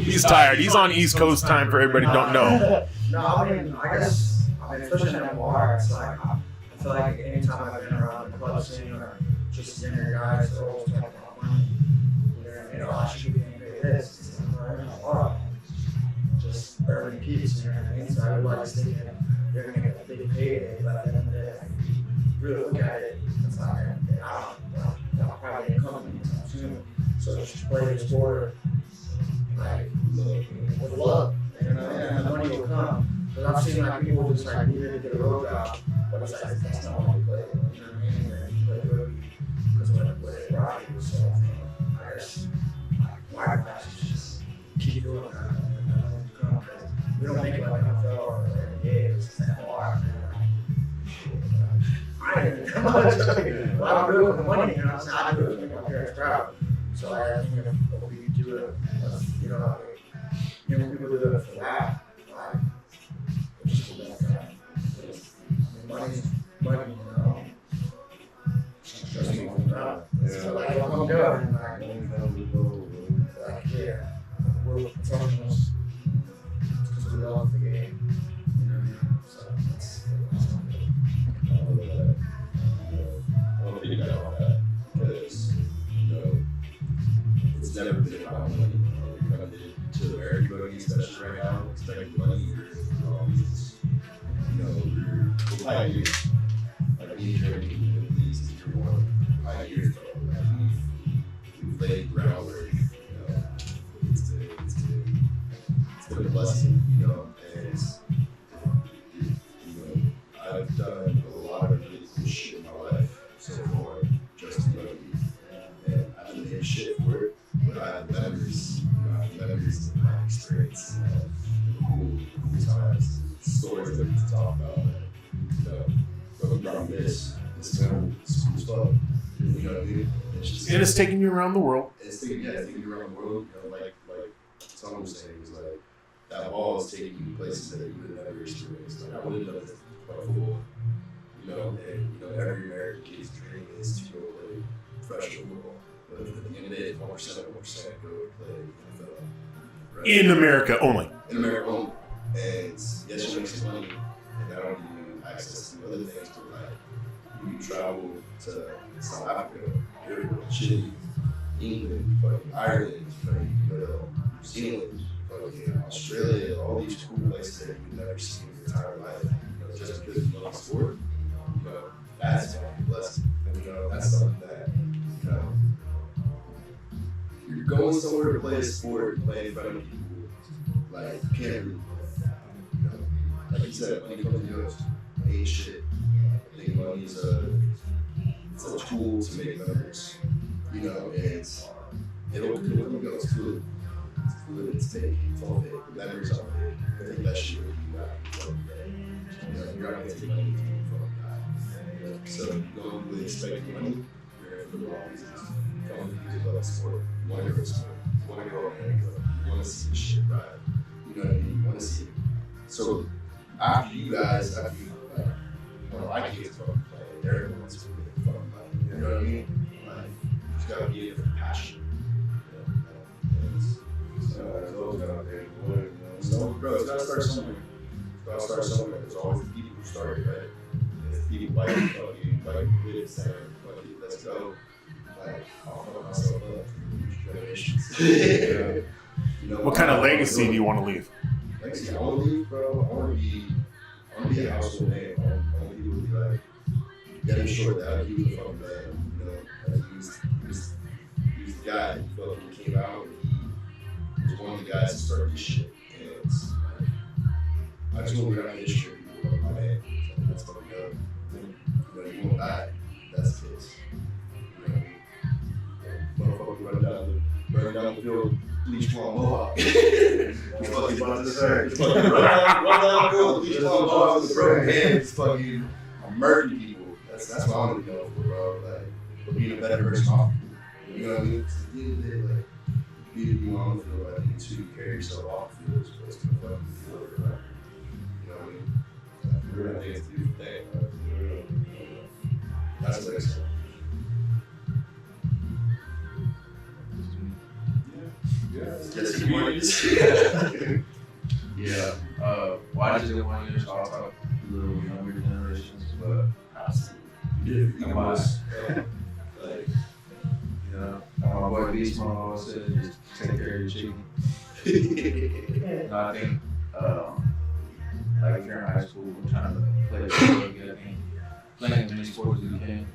A: He's tired. He's on East Coast time for everybody who don't know.
D: No, I mean, I guess, especially in MLR, it's like, I feel like anytime I've been around the club scene or just younger guys, they're always talking about money. You know, I should be getting paid this. It's like, wow, just earning keeps, you know what I mean? So everybody's thinking they're going to get a big payday, but at the end of the day, like, really look at it, it's like, I don't probably ain't coming anytime soon. So just play the sport, like, with love, you know, and the money will come. But I've seen like people just like needed to get a road job, but it's like that's not what we play. You know what I mean? And you play rugby because when I play Rugby, so I guess my advice is just keep doing that. We don't make it like NFL or NBA, it's MLR. I didn't know much, but I'm good with the money, you know. I do it to make my parents proud. So I think if we do it, you know, people do it for that. Money, you know. Just me, so like, I'm good, and like, yeah, we're professionals because we love the game, you know. So that's
B: I want to piggyback on that because, you know, it's never been about money. We're coming to everybody, especially right now, expecting money. You know, we're pioneers. Like me and Jeremy, these tier one pioneers, bro. Like, we've laid groundwork. You know, it's been a blessing. You know, and you know, I've done a lot of really cool shit in my life so far, just in rugby, and I didn't get shit for it, but I have memories. You know, I have memories of my experience, cool times, stories that we can talk about. You know, from this film, school stuff. You know what I mean?
A: And it's taking you around the world.
B: It's taking you around the world. You know, like Samu was saying, was like that ball is taking you places that you would have never experienced. Like I would have done this by football. You know, and you know every American kid's dream is to go play professional football. But at the end of the day, 1% go play NFL. Right?
A: In America only.
B: In America only. And yes, you make some money, and that'll give you access to other things. But like, you travel to South Africa, Chile, England, fucking Ireland, fucking, you know, New Zealand, fucking Australia, all these cool places that you've never seen in your entire life. You know, just because you love the sport, you know, that's a blessing. And, you know, that's something that, you know, you're going somewhere to play a sport, play in front of people, like, you can't really. Like you said, money comes and goes. Ain't shit. I think money is a tool to make memories. You know, and it'll come and go. It's good. It's good. It's fake. It's all fake. The memories are fake. I think that shit would be bad. You know, you're not gonna take money from that. So you don't really expect money. You're in for the wrong reasons. Come because you love the sport. You want to go to sport. You want to go America. You want to see the shit right. You know what I mean? You want to see it. So after you guys, one of my kids fucking play, everyone wants to be fucking play. You know what I mean? Like, you just gotta be it for passion. So, bro, it's gotta start somewhere. There's always people who started, right? And if people like fucking, like, this, and fucking, let's go. Like, I'll fuck myself up for future generations. You know,
A: What kind of legacy do you want to leave?
B: Like, Like, see, I want to leave, bro. I want to be a household name. I want people to be like, Devin Short, that he was a fucking man. You know, like, he was the guy. He felt like he came out and he was one of the guys that started this shit. And it's like, I just want to be on history. People know my name. That's fucking dope. You know, you won't die. That's the case. You know what I mean? Motherfucker running down the field, bleach blonde mohawk.
F: What you about to say?
B: Fucking run down the field, bleach blonde mohawk with a broken hand. It's fucking murdering people. That's what I want to be known for, bro. Like, for being a better person off. You know what I mean? At the end of the day, like, be who you on the field. I think too, you carry yourself off the field. It's gonna fucking feel it, right? You know what I mean? You're gonna think it's a beautiful thing, right? That's what I say. Yes, you want
E: Yeah. Well, I just didn't want to just talk about the little younger generations, but
B: you
E: come on. Like, you know, my boy Beast always said, just take care of your chicken. No, I think, like if you're in high school, we're trying to play football, I think playing as many sports as you can.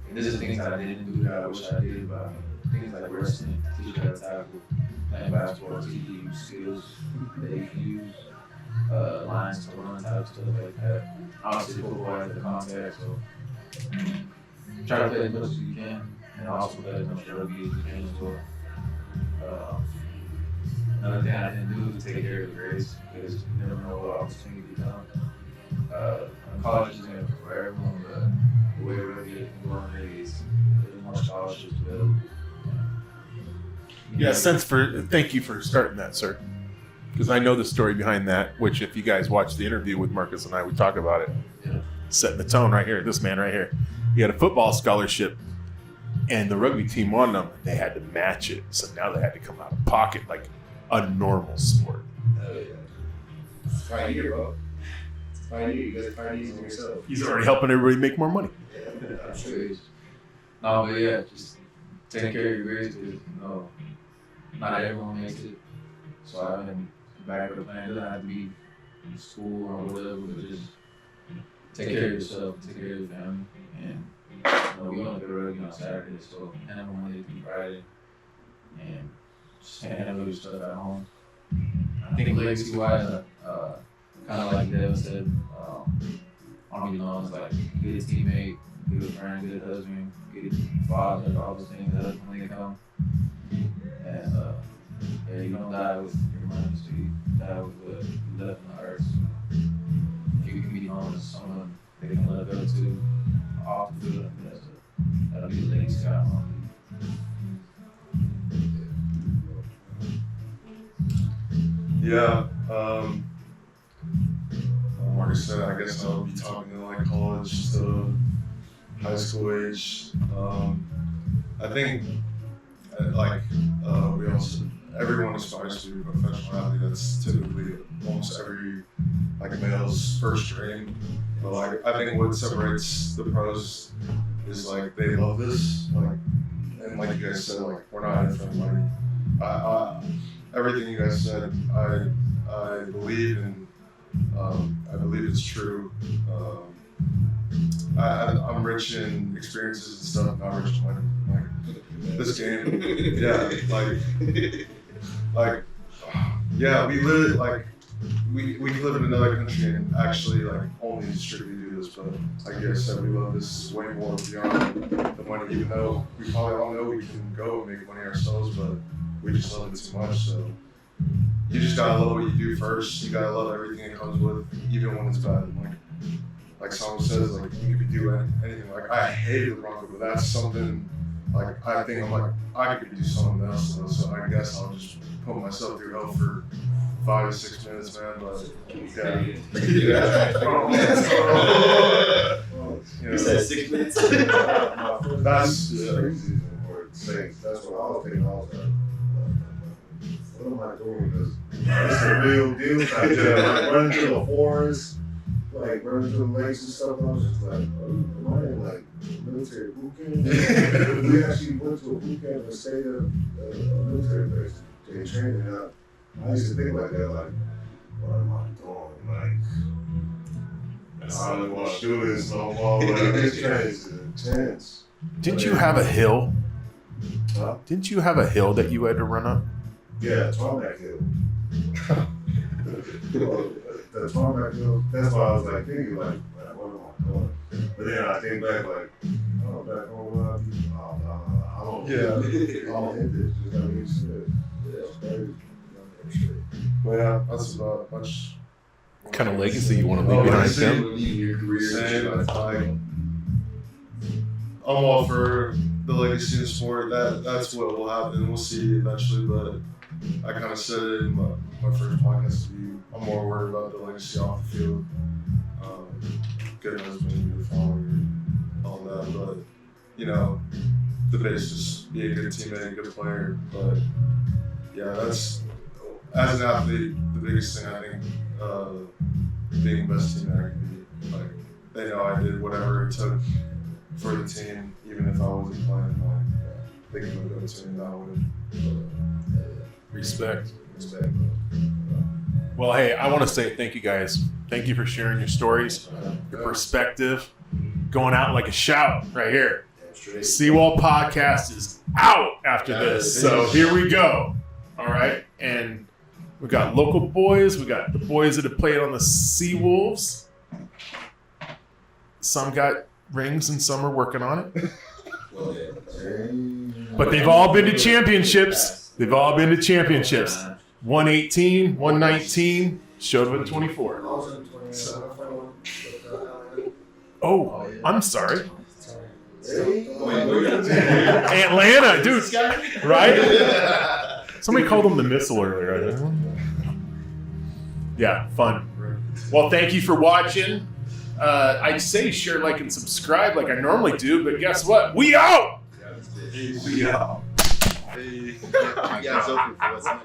E: And this is things that I didn't do that I wish I did, but things like wrestling, teach you how to tackle, playing basketball, teach you skills that you can use, lines to run, type stuff like that. Obviously, football has the contact, so try to play as much as you can, and also play as much rugby as you can as well. Another thing I didn't do is take care of the grades, because you never know what opportunity comes. College isn't for everyone, but the way rugby is going is there's more scholarships available.
A: Yeah, thank you for starting that, sir. Because I know the story behind that, which if you guys watch the interview with Marques and I, we talk about it.
E: Yeah.
A: Setting the tone right here, this man right here. He had a football scholarship and the rugby team won them. They had to match it. So now they had to come out of pocket like a normal sport.
B: Hell yeah. It's pioneer, bro. It's pioneer. You guys pioneers in yourself.
A: He's already helping everybody make more money.
B: Yeah, I'm sure.
E: No, but yeah, just take care of your grades because, you know, not everyone makes it. So I've been back with the plan. It doesn't have to be in school or whatever, but just take care of yourself, take care of your family. And you know, we only go to rugby on Saturday, so handle Monday through Friday. And just handle your stuff at home. I think legacy-wise, kind of like Devin said, I want to be known as like a good teammate, good friend, good husband, good father, all those things that when they come. And yeah, you don't die with your money, so you die with what you left on the earth. So if you can be known as someone they can let go to off the field, that'll be the legacy I want.
C: Yeah. Like I said, I guess I'll be talking to like college to high school age. I think like we also everyone aspires to be a professional athlete. That's typically almost every like male's first dream. But like I think what separates the pros is like they love this. Like and like you guys said, like we're not in it for the money. Everything you guys said, I believe in. I believe it's true. I'm rich in experiences and stuff, not rich in money. Like this game, yeah, we live like we live in another country and actually like only strictly do this. But like you guys said, we love this way more beyond the money. Even though we probably all know we can go and make money ourselves, but we just love it too much. So you just gotta love what you do first. You gotta love everything it comes with, even when it's bad. Like Samu says, like you could do anything. Like I hated the Bronco, but that's something. Like I think I'm like I could do something else. So I guess I'll just put myself through hell for 5 to 6 minutes, man. But
B: You said 6 minutes.
C: That's
F: crazy. That's what I was thinking. I was like, what am I doing? Because it's a real deal. Like running through the forest, like running through the lakes and stuff. I was just like, am I in like military boot camp? We actually went to a boot camp and stayed at a military base. They trained it out. I used to think like that, like what am I doing? Like, I don't want to do this no more. Like, it's intense.
A: Didn't you have a hill?
F: Huh?
A: Didn't you have a hill that you had to run up?
F: Yeah, Tarmac Hill. The Tarmac Hill, that's why I was like thinking, like what am I doing? But then I think back, like, oh, back home, I don't hit this. You know what I mean? Shit. It's crazy.
C: But yeah, that's about much.
A: What kind of legacy you want to leave behind them?
C: Same, like, I'm all for the legacy of sport. That's what will happen. We'll see eventually, but I kind of said it in my first podcast to you. I'm more worried about the legacy off the field. Good husband, good father, all that. But, you know, the base just be a good teammate, a good player. But, yeah, that's, as an athlete, the biggest thing I think, being the best teammate I can be. Like, they know I did whatever it took for the team, even if I wasn't playing. Like, they can look up to me that way.
A: Respect. Well, hey, I want to say thank you guys. Thank you for sharing your stories, your perspective, going out like a shout right here. Seawall podcast is out after this, so here we go. All right, and we got local boys. We got the boys that have played on the Seawolves. Some got rings and some are working on it. But they've all been to championships. They've all been to championships. 118, 119, showed up at 24.
D: I was in 21 with Atlanta.
A: Oh, I'm sorry.
B: Hey.
A: Atlanta, dude, right? Somebody called them the missile earlier. I think. Yeah, fun. Well, thank you for watching. I'd say share, like, and subscribe like I normally do, but guess what? We out!
B: We out. Hey, you guys open for what's next?